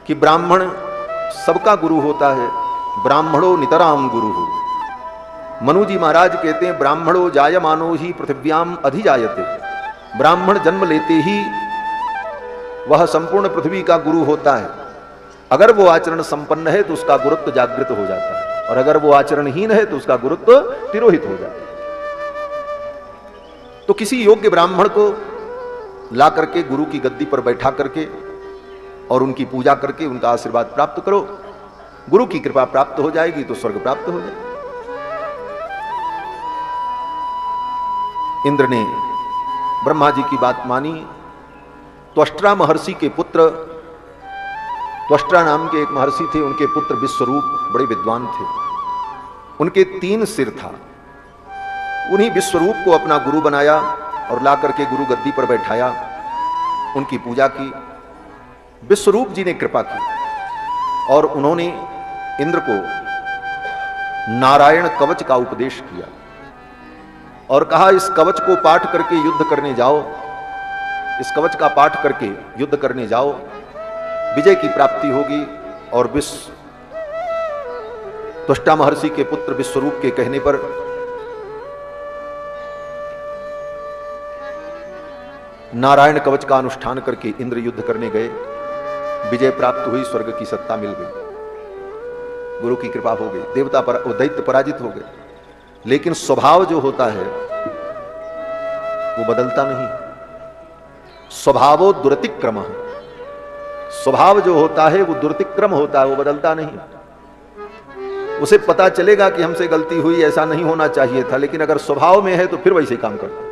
कि ब्राह्मण सबका गुरु होता है, ब्राह्मणो नितराम गुरु हो। मनु जी महाराज कहते हैं ब्राह्मणो जायमानो ही पृथिव्याम अधिजायते। ब्राह्मण जन्म लेते ही वह संपूर्ण पृथ्वी का गुरु होता है। अगर वो आचरण संपन्न है तो उसका गुरुत्व जागृत हो जाता है, और अगर वो आचरणहीन है तो उसका गुरुत्व तिरोहित हो जाता है। तो किसी योग्य ब्राह्मण को ला करके गुरु की गद्दी पर बैठा करके और उनकी पूजा करके उनका आशीर्वाद प्राप्त करो, गुरु की कृपा प्राप्त हो जाएगी तो स्वर्ग प्राप्त हो जाएगा। इंद्र ने ब्रह्मा जी की बात मानी। त्वष्ट्रा महर्षि के पुत्र, त्वष्ट्रा नाम के एक महर्षि थे, उनके पुत्र विश्वरूप बड़े विद्वान थे। उनके 3 सिर था। उन्हीं विश्वरूप को अपना गुरु बनाया और ला करके गुरु गद्दी पर बैठाया, उनकी पूजा की। विश्वरूप जी ने कृपा की और उन्होंने इंद्र को नारायण कवच का उपदेश किया और कहा इस कवच को पाठ करके युद्ध करने जाओ, इस कवच का पाठ करके युद्ध करने जाओ, विजय की प्राप्ति होगी। और त्वष्टा महर्षि के पुत्र विश्वरूप के कहने पर नारायण कवच का अनुष्ठान करके इंद्र युद्ध करने गए, विजय प्राप्त हुई, स्वर्ग की सत्ता मिल गई, गुरु की कृपा हो गई, देवता पर दैत्य पराजित हो गए। लेकिन स्वभाव जो होता है वो बदलता नहीं। स्वभावो दुरतिक्रम, स्वभाव जो होता है वो दुर्तिक्रम होता है, वो बदलता नहीं। उसे पता चलेगा कि हमसे गलती हुई, ऐसा नहीं होना चाहिए था, लेकिन अगर स्वभाव में है तो फिर वैसे काम करता है।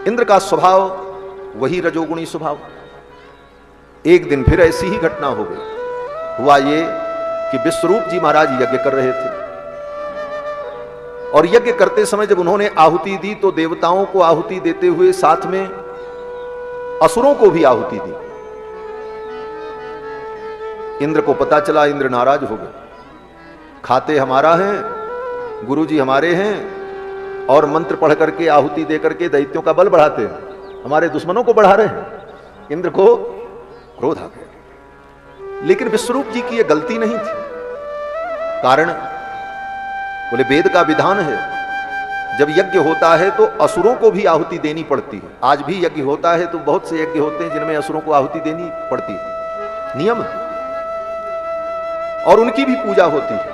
इंद्र का स्वभाव वही रजोगुणी स्वभाव। एक दिन फिर ऐसी ही घटना हो गई। हुआ ये कि विश्वरूप जी महाराज यज्ञ कर रहे थे और यज्ञ करते समय जब उन्होंने आहुति दी तो देवताओं को आहुति देते हुए साथ में असुरों को भी आहुति दी। इंद्र को पता चला, इंद्र नाराज हो गए। खाते हमारा है, गुरुजी हमारे हैं, और मंत्र पढ़ करके आहुति दे करके दैत्यों का बल बढ़ाते हैं, हमारे दुश्मनों को बढ़ा रहे हैं। इंद्र को क्रोध आ गया। लेकिन विश्वरूप जी की यह गलती नहीं थी। कारण बोले वेद का विधान है, जब यज्ञ होता है तो असुरों को भी आहुति देनी पड़ती है। आज भी यज्ञ होता है तो बहुत से यज्ञ होते हैं जिनमें असुरों को आहुति देनी पड़ती है, नियम है, और उनकी भी पूजा होती है।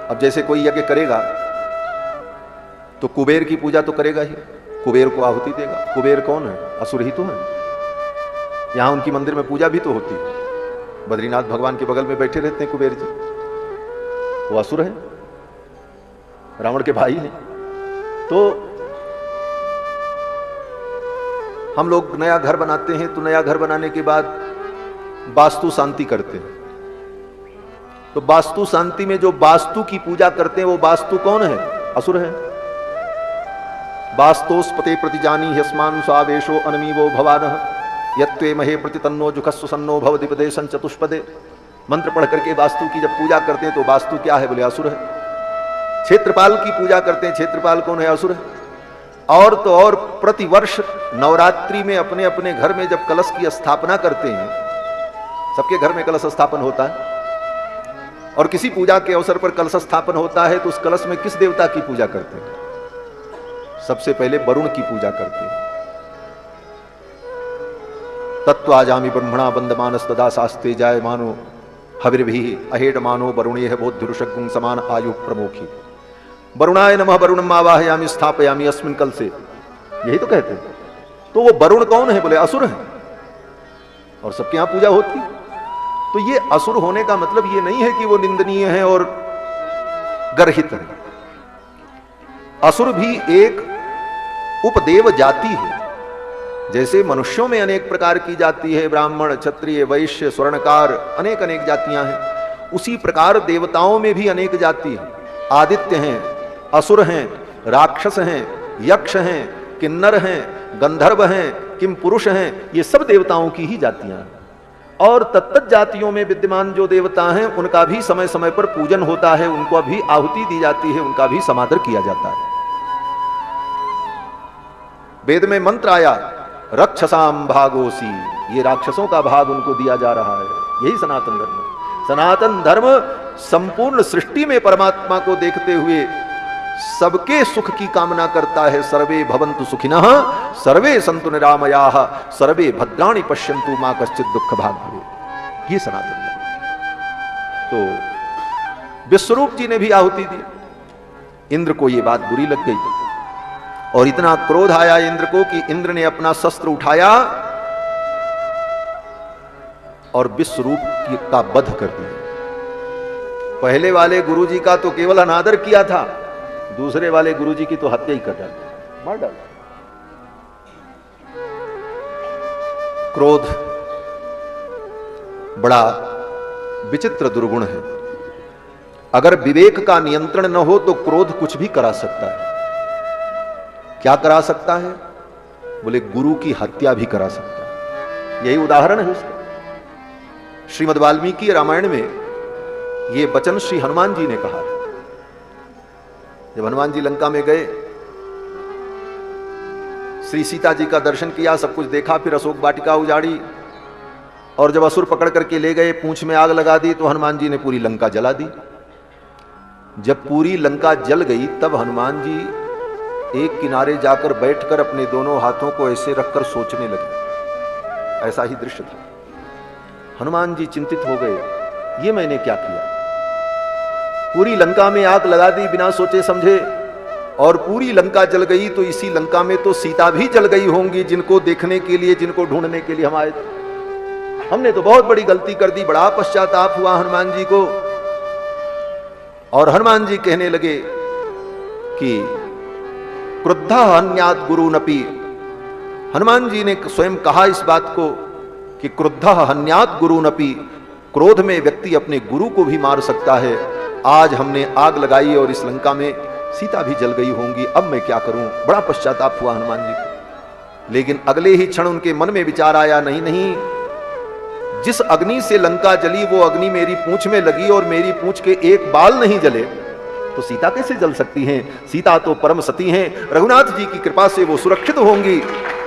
अब जैसे कोई यज्ञ करेगा तो कुबेर की पूजा तो करेगा ही, कुबेर को आहुति देगा। कुबेर कौन है? असुर ही तो है। यहां उनकी मंदिर में पूजा भी तो होती है। बद्रीनाथ भगवान के बगल में बैठे रहते हैं कुबेर जी, वो असुर है, रावण के भाई हैं। तो हम लोग नया घर बनाते हैं तो नया घर बनाने के बाद वास्तु शांति करते हैं। तो वास्तु शांति में जो वास्तु की पूजा करते हैं वो वास्तु कौन है? असुर है। वास्तोस्पते प्रतिजानी ह्यस्मान स्वावेशो अनमीवो भवानः यत्वे महे प्रतितन्नो जुखस्व सन्नो भवति पदे संचतुष्पदे। मंत्र पढ़ करके वास्तु की जब पूजा करते हैं तो वास्तु क्या है? बोले असुर है। क्षेत्रपाल की पूजा करते हैं, क्षेत्रपाल कौन है? असुर है। और तो और प्रतिवर्ष नवरात्रि में अपने अपने घर में जब कलश की स्थापना करते हैं, सबके घर में कलश स्थापन होता है, और किसी पूजा के अवसर पर कलश स्थापन होता है तो उस कलश में किस देवता की पूजा करते हैं? सबसे पहले वरुण की पूजा करते हैं। तत्वाजामि ब्रह्मणा बंदमानस तदा शास्त्रे जाय मानो हविर्भिः अहेड मानो वरुणेह बोद्धुरुषगुं समान आयु प्रमोखी। वरुणाय नमः वरुणम् आवाहयामि स्थापयामि अस्मिन् कल से, यही तो कहते हैं। तो वो वरुण कौन है? बोले असुर है, और सबके यहां पूजा होती। तो ये असुर होने का मतलब ये नहीं है कि वो निंदनीय है और गर्हित है। असुर भी एक उपदेव जाति है। जैसे मनुष्यों में अनेक प्रकार की जाति है, ब्राह्मण, क्षत्रिय, वैश्य, स्वर्णकार, अनेक अनेक जातियां हैं, उसी प्रकार देवताओं में भी अनेक जाति है। आदित्य हैं, असुर हैं, राक्षस हैं, यक्ष हैं, किन्नर हैं, गंधर्व हैं, किम पुरुष हैं, ये सब देवताओं की ही जातियां हैं। और तत्त जातियों में विद्यमान जो देवता हैं उनका भी समय समय पर पूजन होता है, उनको भी आहुति दी जाती है, उनका भी समादर किया जाता है। वेद में मंत्र आया रक्षसाम भागोसी, ये राक्षसों का भाग उनको दिया जा रहा है। यही सनातन धर्म है। सनातन धर्म संपूर्ण सृष्टि में परमात्मा को देखते हुए सबके सुख की कामना करता है। सर्वे भवन्तु सुखिनः सर्वे सन्तु निरामयाः सर्वे भद्राणि पश्यन्तु मा कश्चित् दुःख भाग् भवेत्। ये सनातन धर्म। तो विश्वरूप जी ने भी आहुति दी। इंद्र को ये बात बुरी लग गई और इतना क्रोध आया इंद्र को कि इंद्र ने अपना शस्त्र उठाया और विश्वरूप का वध कर दिया। पहले वाले गुरुजी का तो केवल अनादर किया था, दूसरे वाले गुरुजी की तो हत्या ही कर डाली, मार डाला। क्रोध बड़ा विचित्र दुर्गुण है। अगर विवेक का नियंत्रण न हो तो क्रोध कुछ भी करा सकता है। क्या करा सकता है? बोले गुरु की हत्या भी करा सकता है। यही उदाहरण है उसका। श्रीमद् वाल्मीकि रामायण में यह वचन श्री हनुमान जी ने कहा है। जब हनुमान जी लंका में गए, श्री सीता जी का दर्शन किया, सब कुछ देखा, फिर अशोक वाटिका उजाड़ी, और जब असुर पकड़ करके ले गए, पूंछ में आग लगा दी, तो हनुमान जी ने पूरी लंका जला दी। जब पूरी लंका जल गई तब हनुमान जी एक किनारे जाकर बैठकर अपने दोनों हाथों को ऐसे रखकर सोचने लगे। ऐसा ही दृश्य था। हनुमान जी चिंतित हो गए, ये मैंने क्या किया? पूरी लंका में आग लगा दी बिना सोचे समझे, और पूरी लंका जल गई, तो इसी लंका में तो सीता भी जल गई होंगी, जिनको देखने के लिए, जिनको ढूंढने के लिए हम आए थे। हमने तो बहुत बड़ी गलती कर दी। बड़ा पश्चाताप हुआ हनुमान जी को, और हनुमान जी कहने लगे कि क्रुद्ध हन्यात् गुरुनपि। हनुमान जी ने स्वयं कहा इस बात को कि क्रुद्ध हन्यात् गुरुनपि, क्रोध में व्यक्ति अपने गुरु को भी मार सकता है। आज हमने आग लगाई और इस लंका में सीता भी जल गई होंगी, अब मैं क्या करूं? बड़ा पश्चाताप हुआ हनुमान जी को। लेकिन अगले ही क्षण उनके मन में विचार आया, नहीं नहीं, जिस अग्नि से लंका जली वो अग्नि मेरी पूंछ में लगी और मेरी पूंछ के एक बाल नहीं जले तो सीता कैसे जल सकती हैं? सीता तो परम सती हैं, रघुनाथ जी की कृपा से वो सुरक्षित होंगी।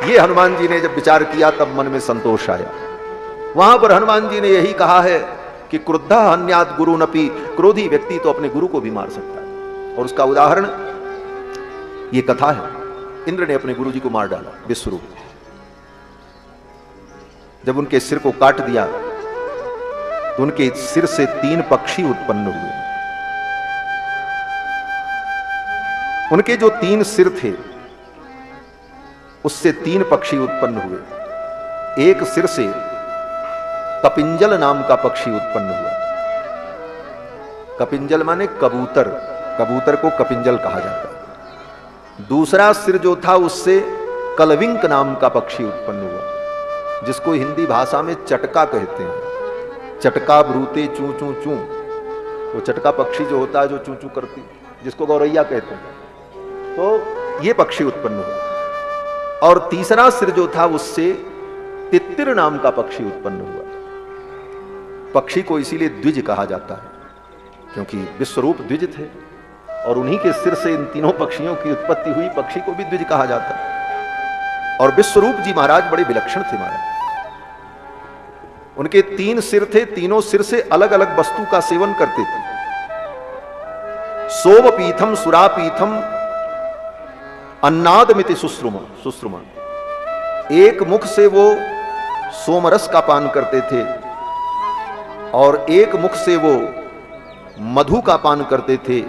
ये हनुमान जी ने जब विचार किया तब मन में संतोष आया। वहां पर हनुमान जी ने यही कहा है कि क्रुद्ध हन्यात् गुरुनपि, क्रोधी व्यक्ति तो अपने गुरु को भी मार सकता है। और उसका उदाहरण ये कथा है। इंद्र ने अपने गुरु जी को मार डाला, विश्वरूप। जब उनके सिर को काट दिया तो उनके सिर से 3 पक्षी उत्पन्न हुए। उनके जो 3 सिर थे उससे 3 पक्षी उत्पन्न हुए। एक सिर से कपिंजल नाम का पक्षी उत्पन्न हुआ। कपिंजल माने कबूतर, कबूतर को कपिंजल कहा जाता है। दूसरा सिर जो था उससे कलविंक नाम का पक्षी उत्पन्न हुआ, जिसको हिंदी भाषा में चटका कहते हैं। चटका ब्रूते चू चू चू, वो चटका पक्षी जो होता है जो चू चू करती, जिसको गौरैया कहते हैं, तो ये पक्षी उत्पन्न हुआ। और तीसरा सिर जो था उससे तित्तिर नाम का पक्षी उत्पन्न हुआ। पक्षी को इसीलिए द्विज कहा जाता है, क्योंकि विश्वरूप द्विज थे और उन्हीं के सिर से इन तीनों पक्षियों की उत्पत्ति हुई। पक्षी को भी द्विज कहा जाता है। और विश्वरूप जी महाराज बड़े विलक्षण थे महाराज। उनके 3 सिर थे, तीनों सिर से अलग अलग वस्तु का सेवन करते थे। सोमपीठम सुरापीठम अन्नादमिति सुश्रुमा। एक मुख से वो सोमरस का पान करते थे और एक मुख से वो मधु का पान करते थे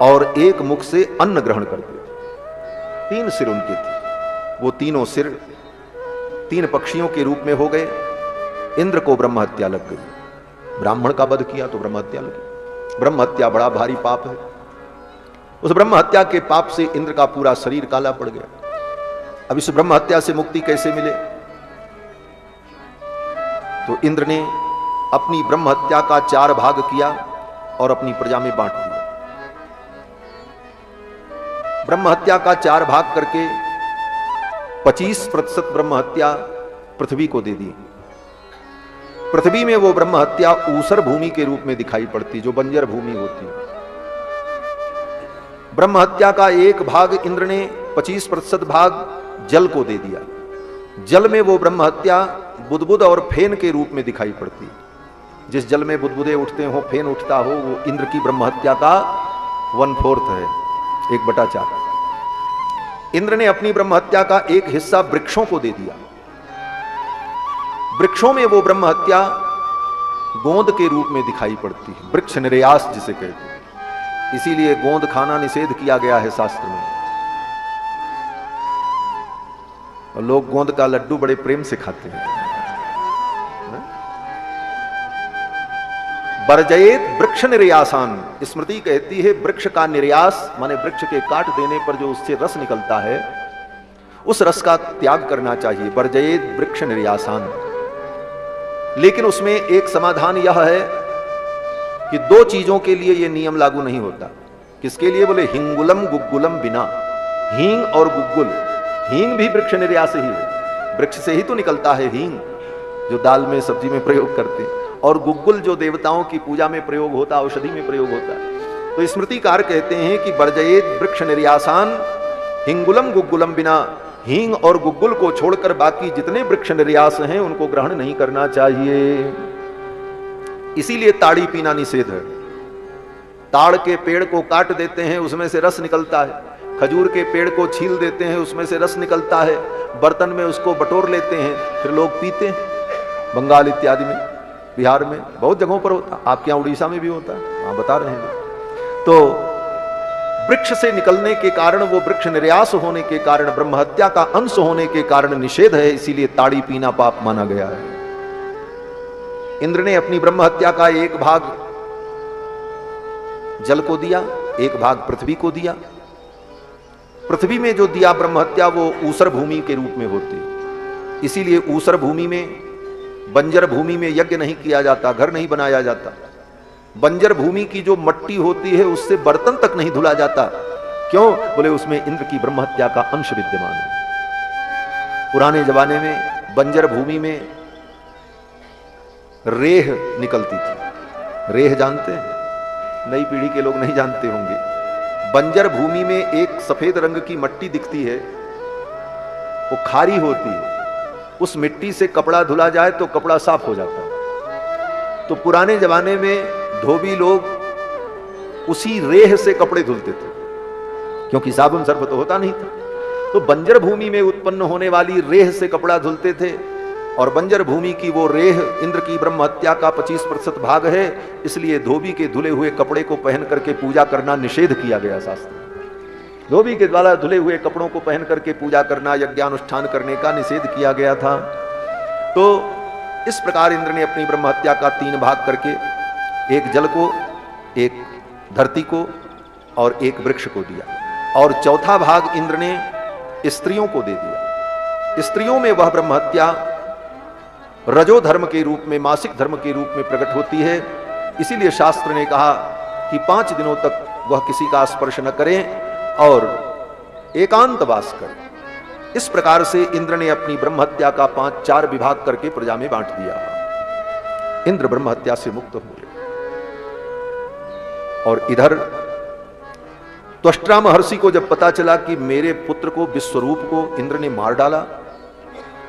और एक मुख से अन्न ग्रहण करते थे। 3 सिर उनके थे। वो तीनों सिर 3 पक्षियों के रूप में हो गए। इंद्र को ब्रह्म हत्या लग गई। ब्राह्मण का वध किया तो ब्रह्म हत्या लगी। ब्रह्म हत्या बड़ा भारी पाप है। उस ब्रह्म हत्या के पाप से इंद्र का पूरा शरीर काला पड़ गया। अब इस ब्रह्म हत्या से मुक्ति कैसे मिले? तो इंद्र ने अपनी ब्रह्म हत्या का 4 भाग किया और अपनी प्रजा में बांट दिया। ब्रह्म हत्या का 4 भाग करके 25% ब्रह्म हत्या पृथ्वी को दे दी। पृथ्वी में वो ब्रह्म हत्या ऊसर भूमि के रूप में दिखाई पड़ती, जो बंजर भूमि होती। ब्रह्म हत्या का 1 भाग इंद्र ने 25% भाग जल को दे दिया। जल में वो ब्रह्म हत्या बुदबुद और फेन के रूप में दिखाई पड़ती। जिस जल में बुदबुदे उठते हो, फेन उठता हो, वो इंद्र की ब्रह्म हत्या का 1/4 है, 1/4। इंद्र ने अपनी ब्रह्म हत्या का एक हिस्सा वृक्षों को दे दिया। वृक्षों में वो ब्रह्म हत्या गोंद के रूप में दिखाई पड़ती है, वृक्ष निर्यास जिसे कहते हैं। इसीलिए गोंद खाना निषेध किया गया है शास्त्र में। और लोग गोंद का लड्डू बड़े प्रेम से खाते हैं। बरजयेत वृक्ष निर्यासान, स्मृति कहती है वृक्ष का निर्यास माने वृक्ष के काट देने पर जो उससे रस निकलता है, उस रस का त्याग करना चाहिए। बरजयेत वृक्ष निर्यासान। लेकिन उसमें एक समाधान यह है कि 2 चीजों के लिए यह नियम लागू नहीं होता। किसके लिए? बोले हिंगुलम गुग्गुलम बिना। हींग और गुग्गुल, हींग भी वृक्ष निर्यास ही है, वृक्ष से ही तो निकलता है हींग, जो दाल में सब्जी में प्रयोग करते हैं। और गुग्गुल जो देवताओं की पूजा में प्रयोग होता, औषधि में प्रयोग होता है। तो स्मृतिकार कहते हैं कि बरजयेत वृक्ष निर्यासान हिंगुलम गुग्गुलम बिना। हींग और गुग्गुल को छोड़कर बाकी जितने वृक्ष निर्यास हैं उनको ग्रहण नहीं करना चाहिए। इसीलिए ताड़ी पीना निषेध है। ताड़ के पेड़ को काट देते हैं, उसमें से रस निकलता है। खजूर के पेड़ को छील देते हैं, उसमें से रस निकलता है। बर्तन में उसको बटोर लेते हैं, फिर लोग पीते हैं। बंगाल इत्यादि में, बिहार में बहुत जगहों पर होता, आपके यहां उड़ीसा में भी होता है, हाँ बता रहे हैं। तो वृक्ष से निकलने के कारण, वो वृक्ष निर्यास होने के कारण, ब्रह्म हत्या का अंश होने के कारण निषेध है। इसीलिए ताड़ी पीना पाप माना गया है। इंद्र ने अपनी ब्रह्म हत्या का 1 भाग जल को दिया, 1 भाग पृथ्वी को दिया। पृथ्वी में जो दिया ब्रह्म हत्या वो ऊसर भूमि के रूप में होती। इसीलिए ऊसर भूमि में, बंजर भूमि में यज्ञ नहीं किया जाता, घर नहीं बनाया जाता। बंजर भूमि की जो मट्टी होती है उससे बर्तन तक नहीं धुला जाता। क्यों? बोले उसमें इंद्र की ब्रह्म हत्या का अंश विद्यमान है। पुराने जमाने में बंजर भूमि में रेह निकलती थी। रेह जानते हैं? नई पीढ़ी के लोग नहीं जानते होंगे। बंजर भूमि में एक सफेद रंग की मट्टी दिखती है, वो खारी होती है। उस मिट्टी से कपड़ा धुला जाए तो कपड़ा साफ हो जाता है। तो पुराने जमाने में धोबी लोग उसी रेह से कपड़े धुलते थे, क्योंकि साबुन सर्फ तो होता नहीं था। तो बंजर भूमि में उत्पन्न होने वाली रेह से कपड़ा धुलते थे। और बंजर भूमि की वो रेह इंद्र की ब्रह्म हत्या का 25% भाग है। इसलिए धोबी के धुले हुए कपड़े को पहन करके पूजा करना निषेध किया गया शास्त्र। धोबी के द्वारा धुले हुए कपड़ों को पहन करके पूजा करना, यज्ञानुष्ठान करने का निषेध किया गया था। तो इस प्रकार इंद्र ने अपनी ब्रह्म हत्या का 3 भाग करके, 1 जल को, 1 धरती को और 1 वृक्ष को दिया। और चौथा भाग इंद्र ने स्त्रियों को दे दिया। स्त्रियों में वह ब्रह्म हत्या रजो धर्म के रूप में, मासिक धर्म के रूप में प्रकट होती है। इसीलिए शास्त्र ने कहा कि 5 दिनों तक वह किसी का स्पर्श न करें और एकांतवास करें। इस प्रकार से इंद्र ने अपनी ब्रह्म हत्या का 4 विभाग करके प्रजा में बांट दिया। इंद्र ब्रह्म हत्या से मुक्त हो गए। और इधर त्वष्ट्रा महर्षि को जब पता चला कि मेरे पुत्र को विश्वरूप को इंद्र ने मार डाला,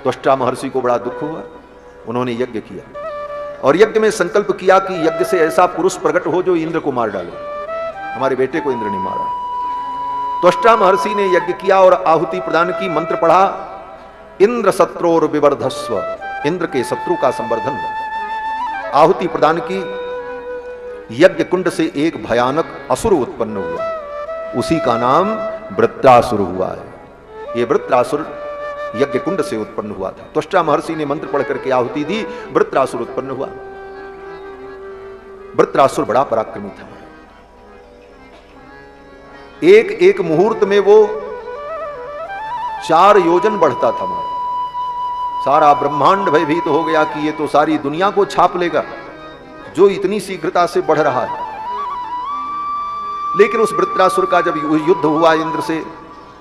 त्वष्ट्रा महर्षि को बड़ा दुख हुआ। उन्होंने यज्ञ किया और यज्ञ में संकल्प किया कि यज्ञ से ऐसा पुरुष प्रकट हो जो इंद्र को मार डाले। हमारे बेटे को इंद्र ने मारा। त्वष्ट्रा महर्षि ने यज्ञ किया और आहुति प्रदान की, मंत्र पढ़ा, इंद्र शत्रोर विवर्धस्व, इंद्र के शत्रु का संवर्धन। आहुति प्रदान की, यज्ञ कुंड से एक भयानक असुर उत्पन्न हुआ, उसी का नाम वृत्रासुर हुआ है। ये वृत्रासुर यज्ञ कुंड से उत्पन्न हुआ था। त्वष्ट्रा महर्षि ने मंत्र पढ़ करके आहुति दी, वृत्रासुर उत्पन्न हुआ। वृत्रासुर बड़ा पराक्रमी था। एक एक मुहूर्त में वो 4 योजन बढ़ता था। सारा ब्रह्मांड भयभीत हो गया कि ये तो सारी दुनिया को छाप लेगा, जो इतनी शीघ्रता से बढ़ रहा है। लेकिन उस वृत्रासुर का जब युद्ध हुआ इंद्र से,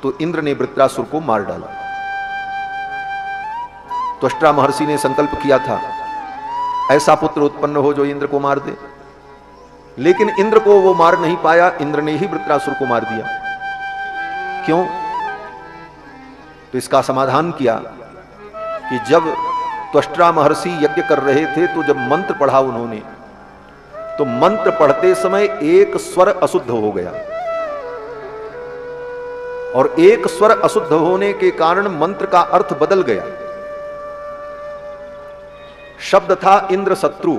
तो इंद्र ने वृत्रासुर को मार डाला। त्वष्ट्रा महर्षि ने संकल्प किया था ऐसा पुत्र उत्पन्न हो जो इंद्र को मार दे, लेकिन इंद्र को वो मार नहीं पाया। इंद्र ने ही वृत्रासुर को मार दिया। क्यों? तो इसका समाधान किया कि जब त्वष्ट्रा महर्षि यज्ञ कर रहे थे, तो जब मंत्र पढ़ा उन्होंने, तो मंत्र पढ़ते समय एक स्वर अशुद्ध हो गया, और एक स्वर अशुद्ध होने के कारण मंत्र का अर्थ बदल गया। शब्द था इंद्र शत्रु।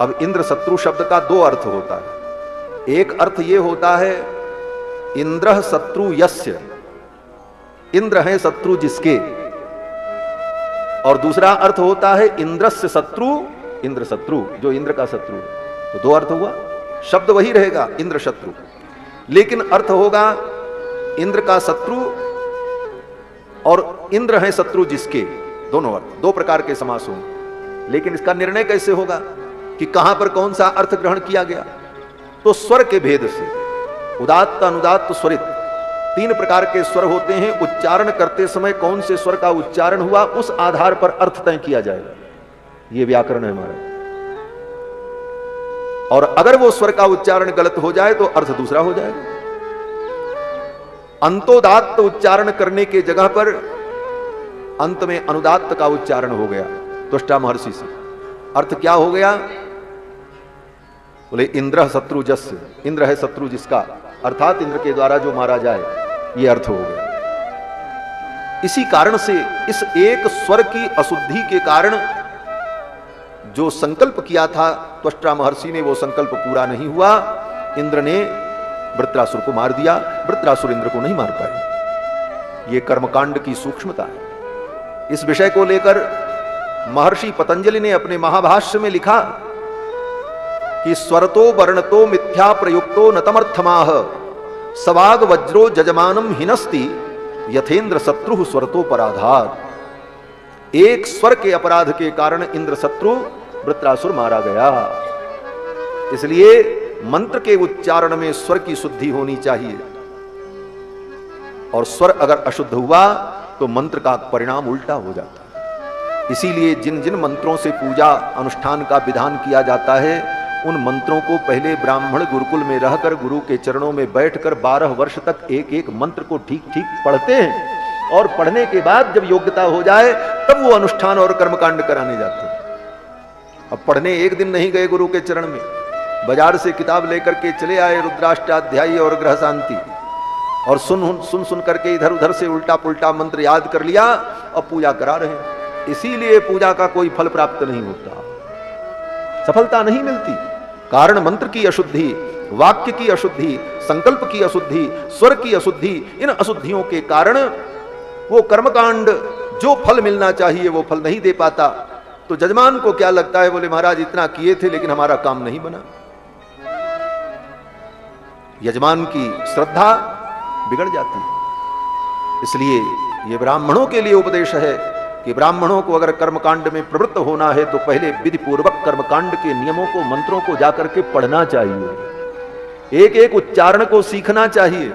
अब इंद्र शत्रु शब्द का 2 अर्थ होता है। एक अर्थ यह होता है इंद्र शत्रु यस्य, इंद्र है शत्रु जिसके, और दूसरा अर्थ होता है इंद्रस्य शत्रु, इंद्र शत्रु जो इंद्र का शत्रु है। तो 2 अर्थ हुआ। शब्द वही रहेगा इंद्र शत्रु, लेकिन अर्थ होगा इंद्र का शत्रु और इंद्र है शत्रु जिसके। दोनों अर्थ, 2 प्रकार के समास होंगे। लेकिन इसका निर्णय कैसे होगा कि कहां पर कौन सा अर्थ ग्रहण किया गया? तो स्वर के भेद से, उदात्त अनुदात्त स्वरित 3 प्रकार के स्वर होते हैं। उच्चारण करते समय कौन से स्वर का उच्चारण हुआ, उस आधार पर अर्थ तय किया जाएगा। यह व्याकरण है हमारा। और अगर वो स्वर का उच्चारण गलत हो जाए तो अर्थ दूसरा हो जाएगा। अंतोदात्त उच्चारण करने के जगह पर अंत में अनुदात्त का उच्चारण हो गया त्वष्ट्रा महर्षि से। अर्थ क्या हो गया? बोले इंद्र शत्रु जस्य, इंद्र है शत्रु जिसका, अर्थात इंद्र के द्वारा जो मारा जाए, यह अर्थ हो गया। इसी कारण से इस एक स्वर की अशुद्धि के कारण जो संकल्प किया था त्वष्ट्रा महर्षि ने, वो संकल्प पूरा नहीं हुआ। इंद्र ने वृत्रासुर को मार दिया। वृत्रासुर इंद्र को नहीं मार पाए। यह कर्मकांड की सूक्ष्मता है। इस विषय को लेकर महर्षि पतंजलि ने अपने महाभाष्य में लिखा कि स्वरतो वर्णतो मिथ्या प्रयुक्तो नतमर्थमाह सवाग वज्रो जजमानम हिनस्ति यथेंद्र शत्रु स्वरतो पराधात। एक स्वर के अपराध के कारण इंद्र शत्रु वृत्रासुर मारा गया। इसलिए मंत्र के उच्चारण में स्वर की शुद्धि होनी चाहिए, और स्वर अगर अशुद्ध हुआ तो मंत्र का परिणाम उल्टा हो जाता है। इसीलिए जिन जिन मंत्रों से पूजा अनुष्ठान का विधान किया जाता है, उन मंत्रों को पहले ब्राह्मण गुरुकुल में रहकर गुरु के चरणों में बैठकर 12 वर्ष तक एक एक मंत्र को ठीक ठीक पढ़ते हैं, और पढ़ने के बाद जब योग्यता हो जाए तब वो अनुष्ठान और कर्मकांड कराने जाते हैं। अब पढ़ने एक दिन नहीं गए गुरु के चरण में, बाजार से किताब लेकर के चले आए रुद्राष्टाध्यायी और ग्रह शांति, और सुन करके इधर उधर से उल्टा पुल्टा मंत्र याद कर लिया और पूजा करा रहे हैं। इसीलिए पूजा का कोई फल प्राप्त नहीं होता, सफलता नहीं मिलती। कारण मंत्र की अशुद्धि, वाक्य की अशुद्धि, संकल्प की अशुद्धि, स्वर की अशुद्धि, इन अशुद्धियों के कारण वो कर्मकांड जो फल मिलना चाहिए वो फल नहीं दे पाता। तो जजमान को क्या लगता है, बोले महाराज इतना किए थे लेकिन हमारा काम नहीं बना। यजमान की श्रद्धा बिगड़ जाती है। इसलिए ये ब्राह्मणों के लिए उपदेश है कि ब्राह्मणों को अगर कर्मकांड में प्रवृत्त होना है तो पहले विधि पूर्वक कर्मकांड के नियमों को, मंत्रों को जाकर के पढ़ना चाहिए, एक एक उच्चारण को सीखना चाहिए।